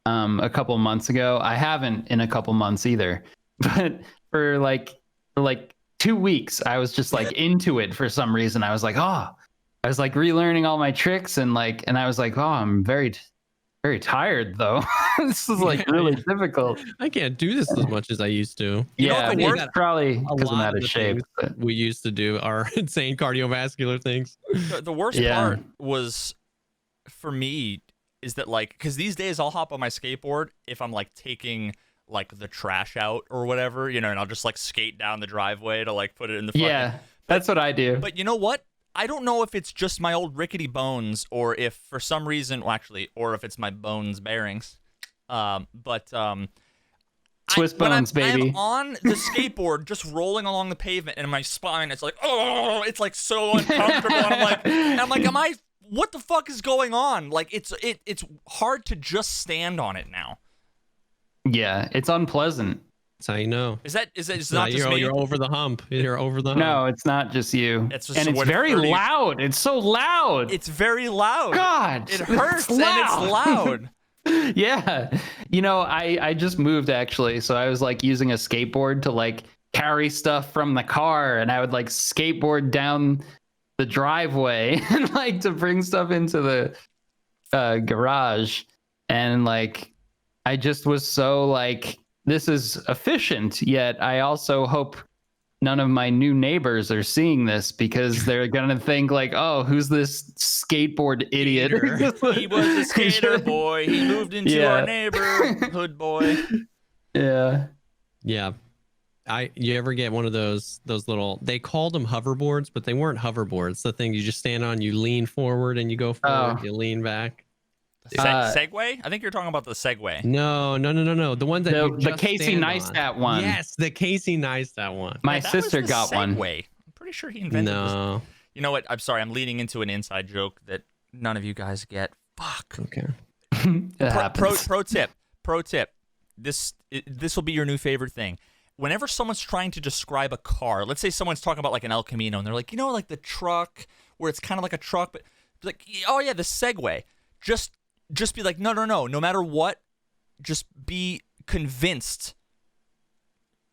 a couple months ago. I haven't in a couple months either, but for like 2 weeks, I was just like into it for some reason. I was like, I was like relearning all my tricks and I was like, I'm very, very tired though. This is like really difficult. I can't do this as much as I used to. It's probably because I'm out of shape. We used to do our insane cardiovascular things. The worst part was for me is that because these days I'll hop on my skateboard if I'm taking the trash out or whatever, and I'll just skate down the driveway to put it in the fucking... Yeah, that's what I do. But you know what? I don't know if it's just my old rickety bones or if for some reason, or if it's my bones bearings. Swiss bones, baby. I'm on the skateboard just rolling along the pavement and my spine, it's it's so uncomfortable. And I'm like, what the fuck is going on? It's hard to just stand on it now. Yeah, it's unpleasant. That's how you know. Is not just me? You're over the hump. You're over the hump. No, it's not just you. It's very loud. It's so loud. It's very loud. God, it hurts and it's loud. Yeah, I just moved actually, so I was using a skateboard to carry stuff from the car, and I would skateboard down the driveway and to bring stuff into the garage, and I just was so this is efficient, yet I also hope none of my new neighbors are seeing this because they're gonna think who's this skateboard idiot? He was a skater boy. He moved into our neighborhood, boy. Yeah. Yeah. You ever get one of those little, they called them hoverboards, but they weren't hoverboards. The thing you just stand on, you lean forward and you go forward, you lean back. Segway? I think you're talking about the Segway. No. The one that the Casey Neistat one. Yes, the Casey Neistat one. My sister got Segway. one. I'm pretty sure he invented this. You know what? I'm sorry. I'm leading into an inside joke that none of you guys get. Fuck. Okay. Pro tip. This will be your new favorite thing. Whenever someone's trying to describe a car, let's say someone's talking about an El Camino, and they're like, the truck where it's kind of like a truck, but the Segway. Just be like, no. No matter what, just be convinced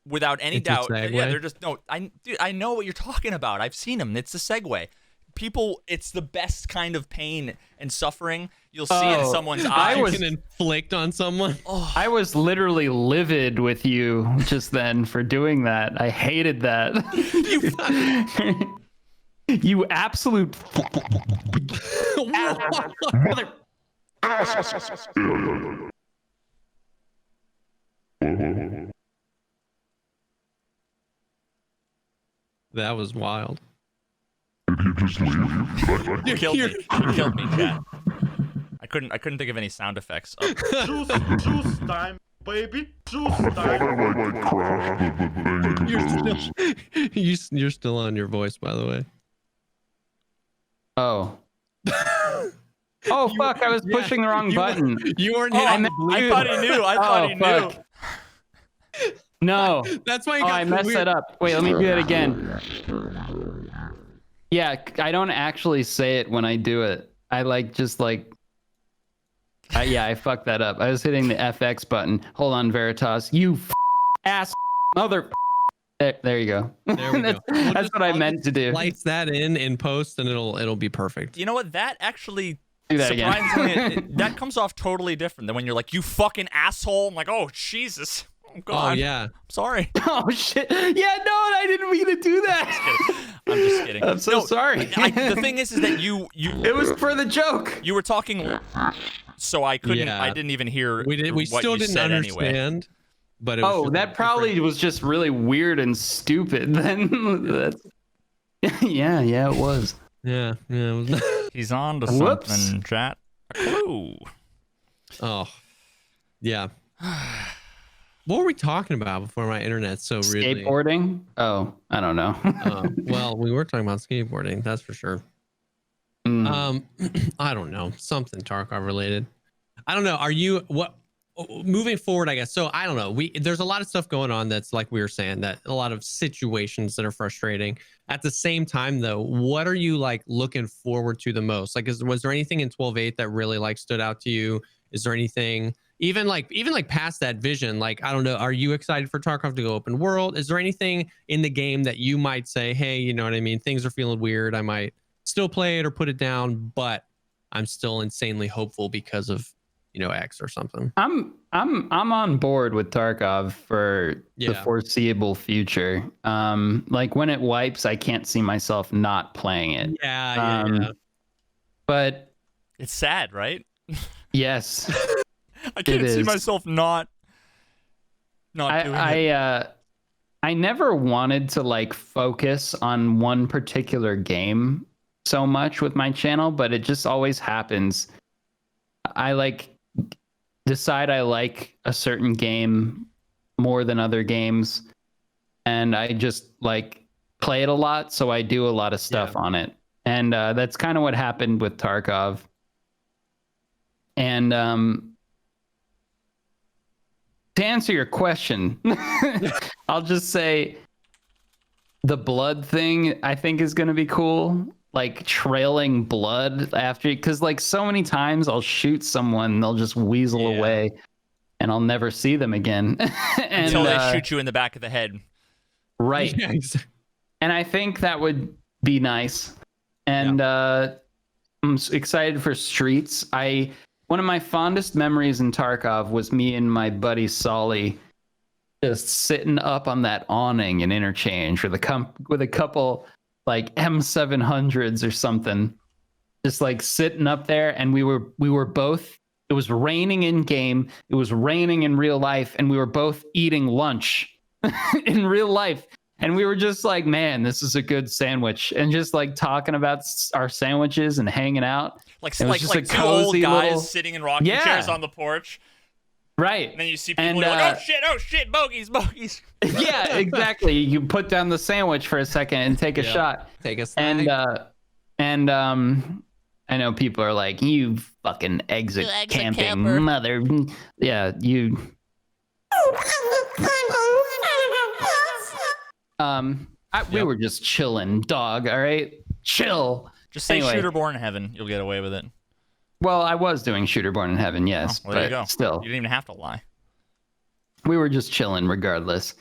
without any doubt. Yeah, they're just I know what you're talking about. I've seen them. It's a Segway. People, it's the best kind of pain and suffering you'll see in someone's eyes. You can inflict on someone. I was literally livid with you just then for doing that. I hated that. You absolute mother. That was wild. You killed me. You killed me, chat. I couldn't think of any sound effects. Oh. Juice time, baby. Juice time. You're still on your voice, by the way. Oh. Oh fuck! I was pushing the wrong button. You weren't. I thought he knew. I thought he knew. No. That's why you got I messed that up. Wait, let me do that again. Yeah, I don't actually say it when I do it. I I fucked that up. I was hitting the FX button. Hold on, Veritas. You ass mother. There you go. There we go. That's what I meant to do. Lights that in post, and it'll be perfect. You know what? That actually Do that surprisingly that comes off totally different than when you're like, you fucking asshole. I'm like, oh Jesus. Oh God. Oh yeah. Sorry. Oh shit. Yeah, no, I didn't mean to do that. I'm just kidding. I'm so sorry. The thing is that you It was for the joke. You were talking, so I couldn't. Yeah. I didn't even hear. We still didn't understand. Anyway. But it was that probably was just really weird and stupid. Then that's yeah, it was. Yeah. It was... He's on to Whoops. something, chat. A clue. Oh, yeah. What were we talking about before my internet so really? Skateboarding? Oh, I don't know. Well, we were talking about skateboarding, that's for sure. I don't know, something Tarkov related. I don't know. Are you moving forward? I guess so. I don't know. There's a lot of stuff going on that's like we were saying, that a lot of situations that are frustrating. At the same time, though, what are you like looking forward to the most? Like, was there anything in 12.8 that really like stood out to you? Is there anything? Even like past that vision, like, I don't know, are you excited for Tarkov to go open world? Is there anything in the game that you might say, hey, you know what I mean? Things are feeling weird. I might still play it or put it down, but I'm still insanely hopeful because of, you know, X or something. I'm on board with Tarkov for the foreseeable future. Like when it wipes, I can't see myself not playing it. Yeah. But it's sad, right? Yes. I can't see myself not doing it. I never wanted to like focus on one particular game so much with my channel, but it just always happens. I like decide I like a certain game more than other games, and I just like play it a lot, so I do a lot of stuff on it. And that's kind of what happened with Tarkov. And to answer your question, I'll just say the blood thing I think is going to be cool. Like trailing blood after, because like so many times I'll shoot someone and they'll just weasel away and I'll never see them again. Until they shoot you in the back of the head. Right. And I think that would be nice. And I'm excited for Streets. One of my fondest memories in Tarkov was me and my buddy Solly just sitting up on that awning in Interchange with a couple like M700s or something, just like sitting up there, and we were both. It was raining in game. It was raining in real life, and we were both eating lunch in real life. And we were just like, man, this is a good sandwich, and just like talking about our sandwiches and hanging out. Like two old guys sitting in rocking chairs on the porch. Right. And then you see people like, oh shit, bogeys. Yeah, exactly. You put down the sandwich for a second and take a shot. Take a snag. And I know people are like, you fucking exit camping camper. Mother. Yeah, you. We were just chilling, dog. All right, chill. Just say Shooter Born in Heaven. You'll get away with it. Well, I was doing Shooter Born in Heaven, yes. Well, there you go. Still, you didn't even have to lie. We were just chilling regardless.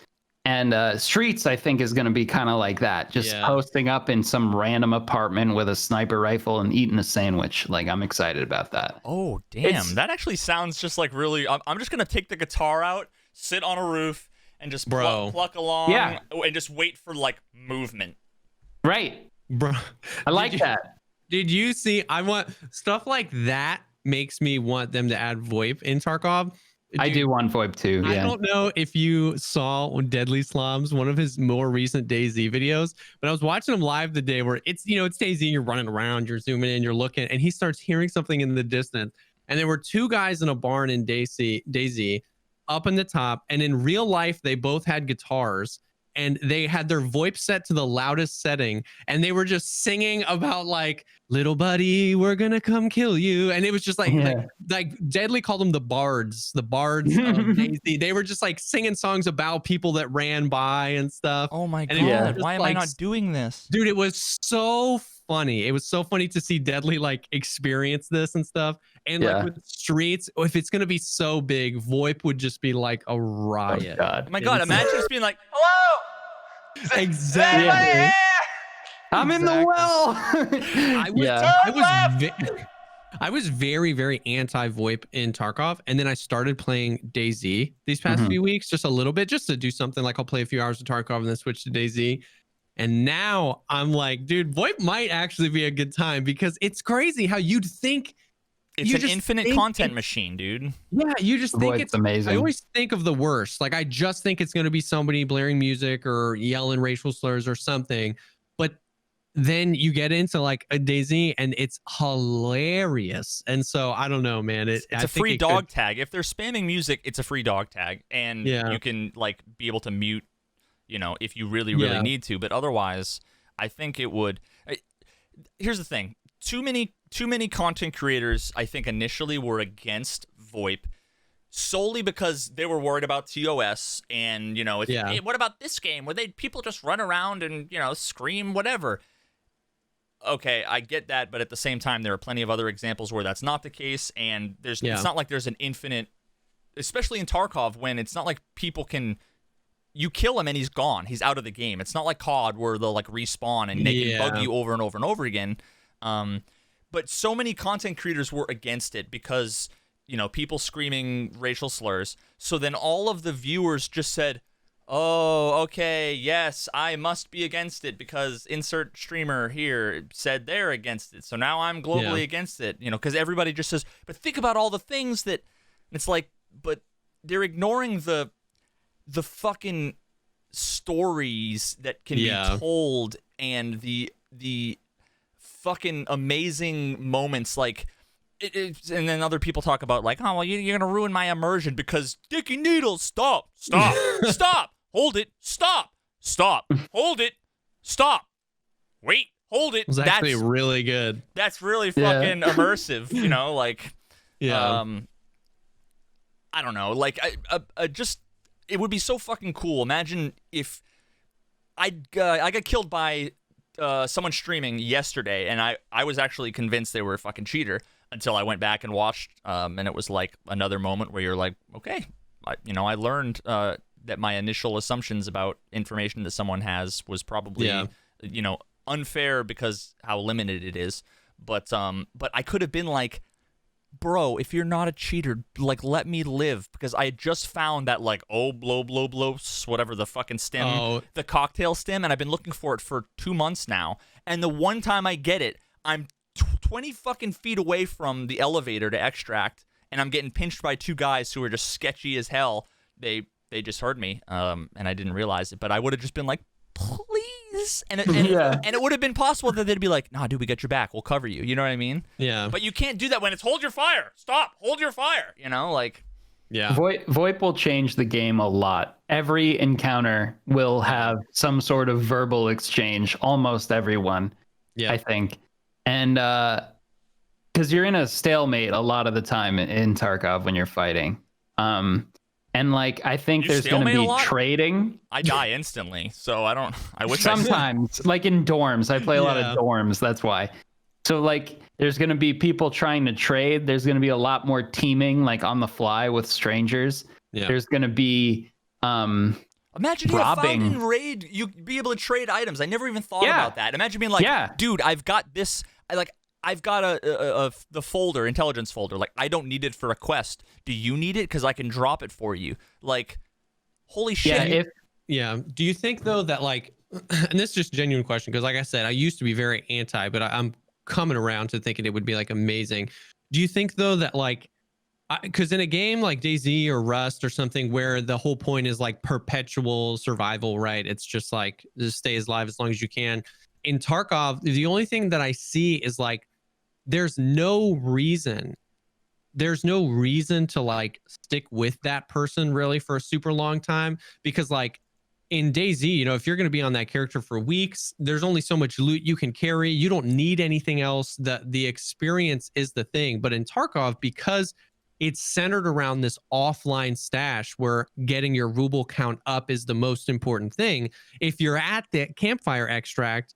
And Streets, I think, is going to be kind of like that. Just posting up in some random apartment with a sniper rifle and eating a sandwich. Like, I'm excited about that. Oh, damn. That actually sounds just like really... I'm just going to take the guitar out, sit on a roof, and just pluck along and just wait for, like, movement. Right. Bro. I like that. Did you see? I want stuff like that makes me want them to add VoIP in Tarkov. I do want VoIP too. Yeah. I don't know if you saw when Deadly Slums, one of his more recent DayZ videos, but I was watching him live the day where it's DayZ, you're running around, you're zooming in, you're looking, and he starts hearing something in the distance. And there were two guys in a barn in DayZ up in the top, and in real life, they both had guitars. And they had their VoIP set to the loudest setting, and they were just singing about like, little buddy, we're gonna come kill you. And it was just like Deadly called them the bards of DayZ. They were just like singing songs about people that ran by and stuff. Oh my God, why am I not doing this? Dude, it was so funny. It was so funny to see Deadly like experience this and stuff. And like with the streets, if it's gonna be so big, VoIP would just be like a riot. Oh my God, imagine just being like, hello. Exactly. I'm in the well. I was very, very anti-VoIP in Tarkov, and then I started playing DayZ these past few weeks, just a little bit, just to do something. Like I'll play a few hours of Tarkov and then switch to DayZ. And now I'm like, dude, VoIP might actually be a good time, because it's crazy how you'd think it's an infinite content machine, dude. Yeah, you just think it's amazing. I always think of the worst. Like I just think it's going to be somebody blaring music or yelling racial slurs or something. But then you get into like a DayZ and it's hilarious. And so I don't know, man. It's a free dog tag. If they're spamming music, it's a free dog tag, and you can like be able to mute, if you really need to. But otherwise, I think it would. Here's the thing. Too many content creators, I think, initially were against VoIP solely because they were worried about TOS and, hey, what about this game where people just run around and, scream whatever. Okay, I get that, but at the same time, there are plenty of other examples where that's not the case, and it's not like there's an infinite, especially in Tarkov, when it's not like people can. You kill him and he's gone. He's out of the game. It's not like COD where they'll like respawn and they can bug you over and over and over again. But so many content creators were against it because, people screaming racial slurs. So then all of the viewers just said, oh, okay, yes, I must be against it because insert streamer here said they're against it. So now I'm globally against it, because everybody just says, but think about all the things that it's like, but they're ignoring the fucking stories that can be told and the fucking amazing moments, like and then other people talk about like, oh well, you're gonna ruin my immersion because Dicky Needles, stop, hold it, stop, hold it, stop, wait, hold it. It was actually really good. That's really fucking immersive, like I don't know, like just it would be so fucking cool. Imagine if I got killed by someone streaming yesterday, and I was actually convinced they were a fucking cheater until I went back and watched, and it was like another moment where you're like, okay, I learned that my initial assumptions about information that someone has was probably unfair because how limited it is, but I could have been like, bro, if you're not a cheater, like, let me live, because I had just found that, like, blow, whatever the fucking stem, the cocktail stem, and I've been looking for it for 2 months now, and the one time I get it, I'm 20 fucking feet away from the elevator to extract, and I'm getting pinched by two guys who are just sketchy as hell. They just heard me, and I didn't realize it, but I would have just been like, please, and it would have been possible that they'd be like, nah, dude, we got your back, we'll cover you, you know what I mean? Yeah. But you can't do that when it's hold your fire, stop, hold your fire, like. Yeah. VoIP will change the game a lot. Every encounter will have some sort of verbal exchange, almost everyone, I think. And because you're in a stalemate a lot of the time in Tarkov when you're fighting. And like, I think there's going to be trading. I die instantly, so I wish sometimes, like in dorms, I play a lot of dorms. That's why. So like, there's going to be people trying to trade. There's going to be a lot more teaming, like on the fly with strangers. Yeah. There's going to be imagine you found in raid, you'd be able to trade items. I never even thought about that. Imagine being like, dude, I've got this. I've got the folder, intelligence folder. Like, I don't need it for a quest. Do you need it? Because I can drop it for you. Like, holy shit. Do you think, though, that, like, and this is just a genuine question, because, like I said, I used to be very anti, but I'm coming around to thinking it would be, like, amazing. Do you think, though, that, like, because in a game like DayZ or Rust or something where the whole point is like perpetual survival, right? It's just like just stay as alive as long as you can. In Tarkov, the only thing that I see is like there's no reason to like stick with that person really for a super long time, because like in DayZ, you know, if you're going to be on that character for weeks, there's only so much loot you can carry. You don't need anything else. The experience is the thing. But in Tarkov, because it's centered around this offline stash where getting your ruble count up is the most important thing. If you're at the campfire extract,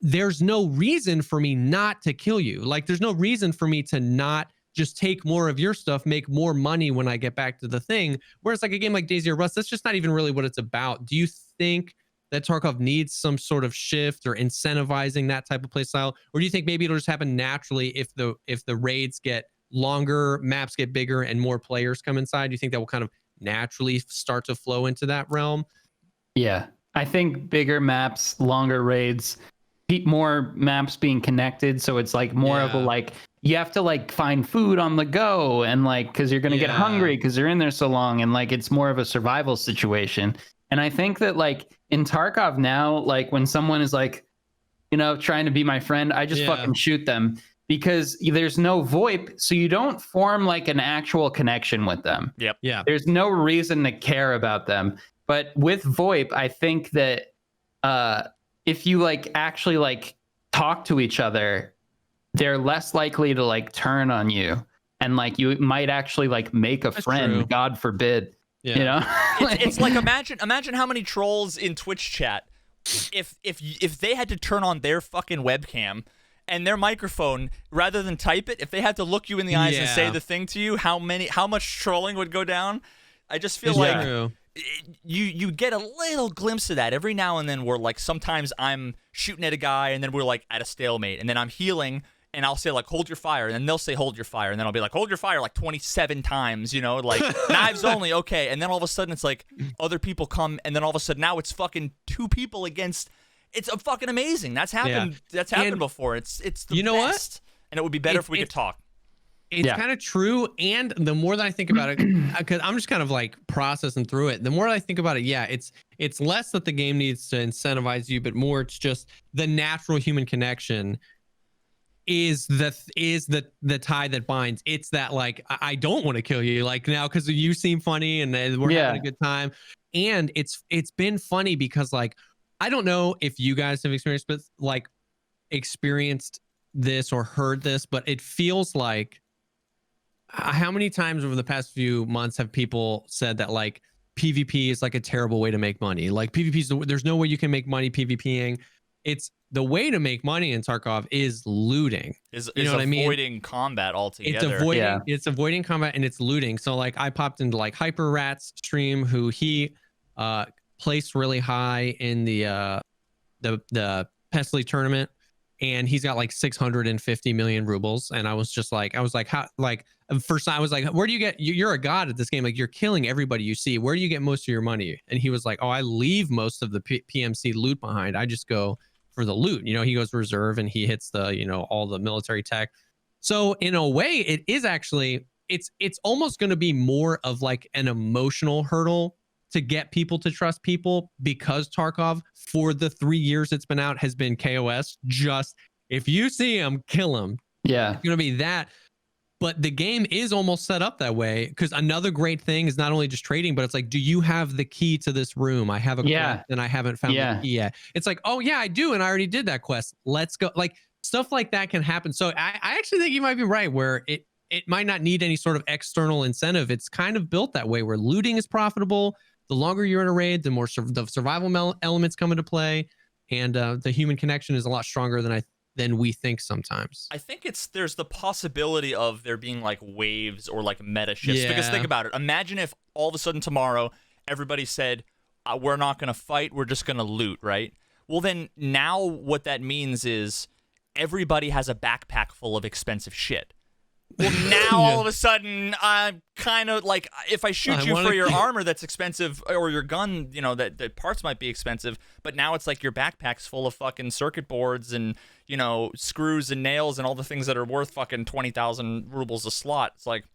there's no reason for me not to kill you. Like there's no reason for me to not just take more of your stuff, make more money when I get back to the thing. Whereas like a game like DayZ or Rust, that's just not even really what it's about. Do you think that Tarkov needs some sort of shift or incentivizing that type of play style? Or do you think maybe it'll just happen naturally if the raids get longer, maps get bigger, and more players come inside? Do you think that will kind of naturally start to flow into that realm? Yeah, I think bigger maps, longer raids, more maps being connected. So it's like more of a like, you have to like find food on the go, and like because you're gonna get hungry because you're in there so long, and like it's more of a survival situation. And I think that like in Tarkov now, like when someone is like, you know, trying to be my friend, I just fucking shoot them, because there's no VoIP, so you don't form like an actual connection with them. Yep. Yeah. There's no reason to care about them. But with VoIP, I think that if you like actually like talk to each other, they're less likely to like turn on you, and like you might actually like make a friend. True. God forbid. Yeah. You know, it's like imagine how many trolls in Twitch chat if they had to turn on their fucking webcam and their microphone rather than type it. If they had to look you in the eyes and say the thing to you, how much trolling would go down? I just feel like you get a little glimpse of that every now and then, where like sometimes I'm shooting at a guy and then we're like at a stalemate, and then I'm healing and I'll say like hold your fire, and then they'll say hold your fire, and then I'll be like hold your fire like 27 times, you know, like knives only, okay, and then all of a sudden it's like other people come, and then all of a sudden now it's fucking 2 people against. It's fucking amazing. That's happened. That's happened before. It's the best. And it would be better if we could talk. It's kind of true. And the more that I think about it, because I'm just kind of like processing through it, the more I think about it, it's less that the game needs to incentivize you, but more it's just the natural human connection is the tie that binds. It's that like I don't want to kill you like now because you seem funny and we're having a good time. And it's been funny because like I don't know if you guys have experienced this or heard this, but it feels like how many times over the past few months have people said that like PvP is like a terrible way to make money? Like PvP there's no way you can make money PvPing. It's the way to make money in Tarkov is looting. You know what I mean? Avoiding combat altogether. It's avoiding combat and it's looting. So like I popped into like Hyper Rat's stream, who he placed really high in the Pestily tournament, and he's got like 650 million rubles. And I was like, how, like first I was like, where do you get, you're a god at this game, like you're killing everybody you see, where do you get most of your money? And he was like, oh, I leave most of the PMC loot behind, I just go for the loot. You know, he goes reserve and he hits the, you know, all the military tech. So in a way it is actually, it's almost going to be more of like an emotional hurdle to get people to trust people, because Tarkov for the 3 years it's been out has been KOS. Just if you see him, kill him. Yeah. It's going to be that. But the game is almost set up that way, because another great thing is not only just trading, but it's like, do you have the key to this room? I have a quest and I haven't found the key yet. It's like, oh yeah, I do. And I already did that quest. Let's go. Like stuff like that can happen. So I actually think you might be right, where it might not need any sort of external incentive. It's kind of built that way, where looting is profitable. The longer you're in a raid, the more the survival elements come into play, and the human connection is a lot stronger than we think sometimes. I think there's the possibility of there being like waves or like meta shifts. Because think about it. Imagine if all of a sudden tomorrow everybody said, we're not going to fight, we're just going to loot, right? Well, then now what that means is everybody has a backpack full of expensive shit. Well, now all of a sudden, I'm kind of like, if I shoot you for your armor that's expensive, or your gun, you know, that parts might be expensive, but now it's like your backpack's full of fucking circuit boards and, you know, screws and nails and all the things that are worth fucking 20,000 rubles a slot. It's like,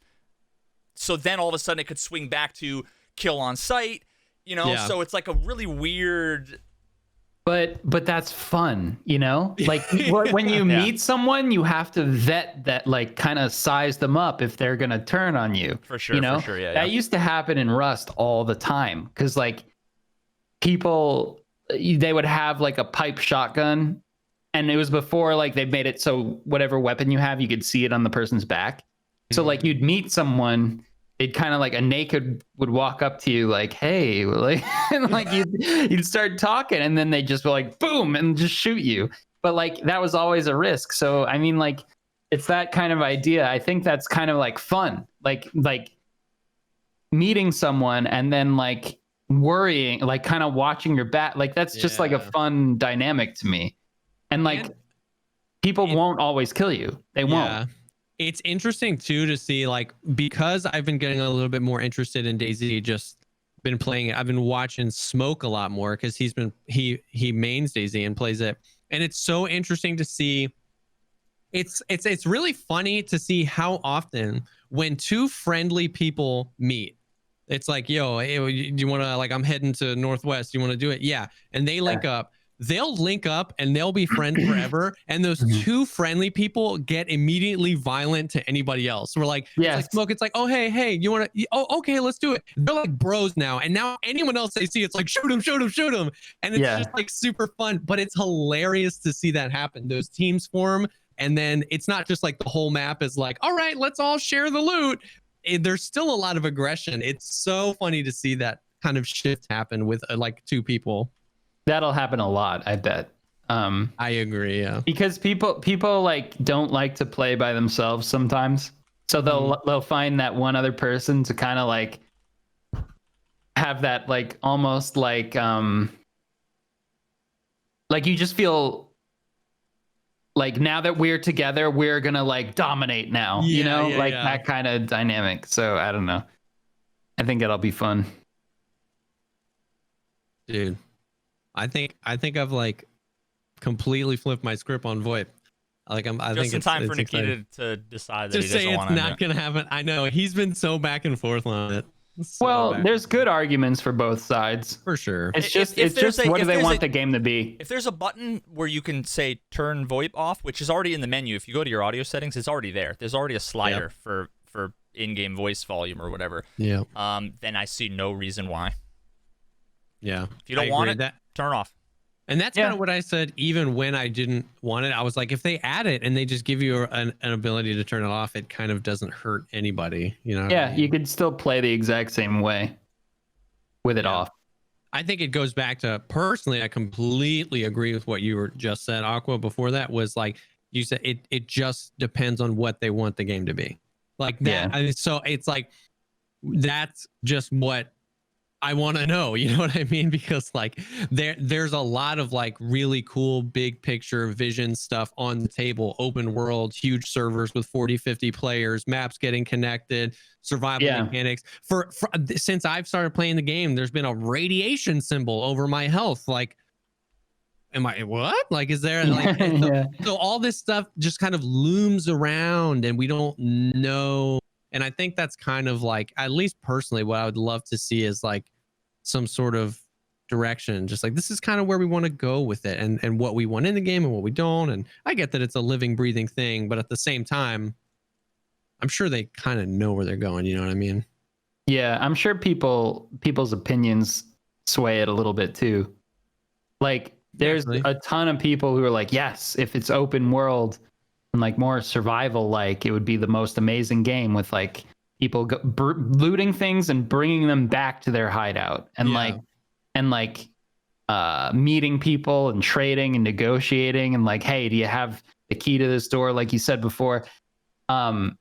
so then all of a sudden it could swing back to kill on sight, you know. So it's like a really weird. But that's fun, you know? Like when you meet someone, you have to vet that, like kind of size them up if they're going to turn on you. For sure, you know? for sure, yeah. That used to happen in Rust all the time because like people, they would have like a pipe shotgun, and it was before like they made it so whatever weapon you have, you could see it on the person's back. So like you'd meet someone, it kind of like a naked would walk up to you like, hey, like, and like you'd start talking, and then they just be like, boom, and just shoot you. But like that was always a risk. So I mean, like it's that kind of idea. I think that's kind of like fun, like meeting someone and then like worrying, like kind of watching your back. Like that's just like a fun dynamic to me. And like people won't always kill you. They won't. It's interesting too to see, like, because I've been getting a little bit more interested in DayZ, just been playing it. I've been watching Smoke a lot more because he mains DayZ and plays it, and it's so interesting to see. It's really funny to see how often when two friendly people meet, it's like, yo, hey, you want to, like, I'm heading to Northwest. You want to do it? Yeah, and they link up. They'll link up and they'll be friends forever. And those two friendly people get immediately violent to anybody else. We're like, it's like Smoke. It's like, oh, hey, you want to, oh, okay, let's do it. They're like bros now. And now anyone else they see, it's like, shoot him. And it's just like super fun, but it's hilarious to see that happen. Those teams form. And then it's not just like the whole map is like, all right, let's all share the loot. There's still a lot of aggression. It's so funny to see that kind of shift happen with like two people. That'll happen a lot, I bet. I agree, yeah. Because people like don't like to play by themselves sometimes, so they'll find that one other person to kind of like have that like almost like you just feel like now that we're together, we're gonna like dominate now, you know, that kind of dynamic. So I don't know. I think it'll be fun, dude. I think I've like completely flipped my script on VoIP. Like I think in time for Nikita to decide that he doesn't want to. It's not gonna happen. I know he's been so back and forth on it. There's good arguments for both sides, for sure. It's just what do they want the game to be? If there's a button where you can say turn VoIP off, which is already in the menu, if you go to your audio settings, it's already there. There's already a slider for in-game voice volume or whatever. Yeah. Then I see no reason why. Yeah. If you don't want it, turn off. And that's kind of what I said, even when I didn't want it. I was like, if they add it and they just give you an ability to turn it off, it kind of doesn't hurt anybody, you know? Yeah, you could still play the exact same way with it off. I think it goes back to, personally, I completely agree with what you were just said, Aqua. Before that was like, you said it just depends on what they want the game to be. Like that. Yeah. I mean, so it's like, that's just what I want to know, you know what I mean? Because like there's a lot of like really cool big picture vision stuff on the table, open world, huge servers with 40-50 players, maps getting connected, survival mechanics. For since I've started playing the game, there's been a radiation symbol over my health. Like, am I what? Like, is there like so all this stuff just kind of looms around and we don't know. And I think that's kind of like, at least personally, what I would love to see is like some sort of direction, just like this is kind of where we want to go with it, and what we want in the game and what we don't. And I get that it's a living, breathing thing, but at the same time, I'm sure they kind of know where they're going. You know what I mean? Yeah, I'm sure people's opinions sway it a little bit too. Like there's a ton of people who are like, yes, if it's open world and like more survival, like it would be the most amazing game with like people looting things and bringing them back to their hideout and meeting people and trading and negotiating and like, hey, do you have the key to this door? Like you said before. And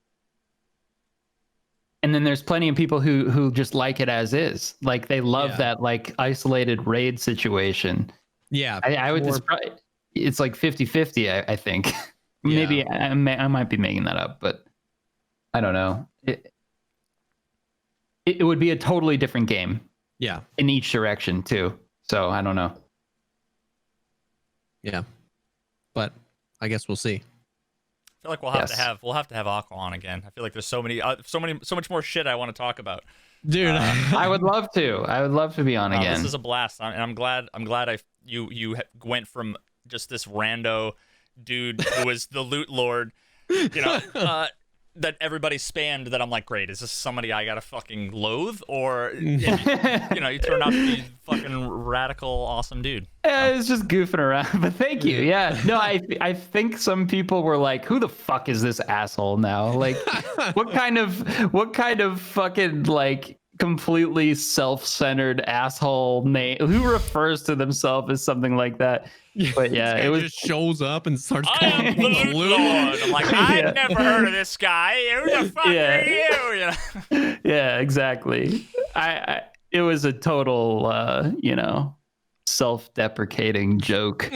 then there's plenty of people who just like it as is. Like they love that like isolated raid situation. Yeah. I would just it's like 50-50, I think. Maybe I might be making that up, but I don't know. It would be a totally different game. Yeah. In each direction too. So I don't know. Yeah. But I guess we'll see. I feel like we'll have to have Aqua on again. I feel like there's so much more shit I want to talk about. Dude, I would love to. I would love to be on again. This is a blast, and I'm glad you went from just this rando dude who was the loot lord, that everybody spammed. That I'm like, great. Is this somebody I gotta fucking loathe, or you turn out to be fucking radical, awesome dude? Yeah, it's just goofing around. But thank you. Yeah, no, I think some people were like, who the fuck is this asshole now? Like, what kind of fucking like completely self-centered asshole name who refers to themselves as something like that? But yeah, it was just shows up and starts I am the loot lord. I'm like, I've never heard of this guy. Who the fuck are you? Yeah, exactly. It was a total self-deprecating joke,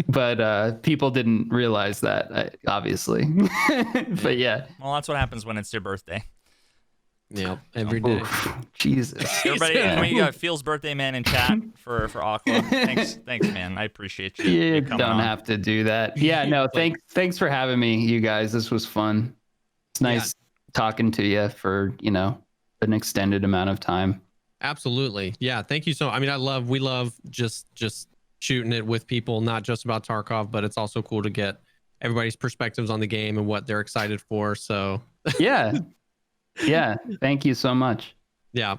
but people didn't realize that, obviously. But yeah, well, that's what happens when it's your birthday. Yeah, every day. Jesus. Everybody, can we Feels birthday man in chat for Aqua? Thanks, man. I appreciate you. You don't have to do that. Yeah, no, thanks for having me, you guys. This was fun. It's nice talking to you for, an extended amount of time. Absolutely. Yeah, thank you so. I mean, we love just shooting it with people, not just about Tarkov, but it's also cool to get everybody's perspectives on the game and what they're excited for. So yeah, thank you so much. Yeah.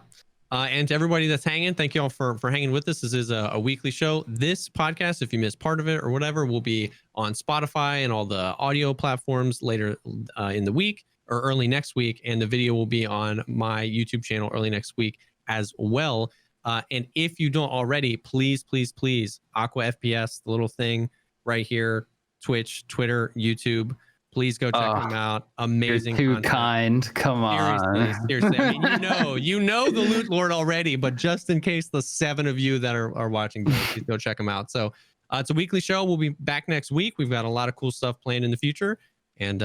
And to everybody that's hanging, thank you all for hanging with us. This is a weekly show. This podcast, if you missed part of it or whatever, will be on Spotify and all the audio platforms later in the week or early next week. And the video will be on my YouTube channel early next week as well. And if you don't already, please, AquaFPS, the little thing right here, Twitch, Twitter, YouTube. Please go check them out. Amazing. You're too kind. Come on. Seriously. I mean, you know the Loot Lord already, but just in case the 7 of you that are watching, please go check them out. So it's a weekly show. We'll be back next week. We've got a lot of cool stuff planned in the future. And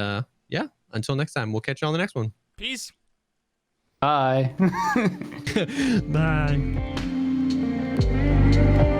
until next time, we'll catch you on the next one. Peace. Bye. Bye.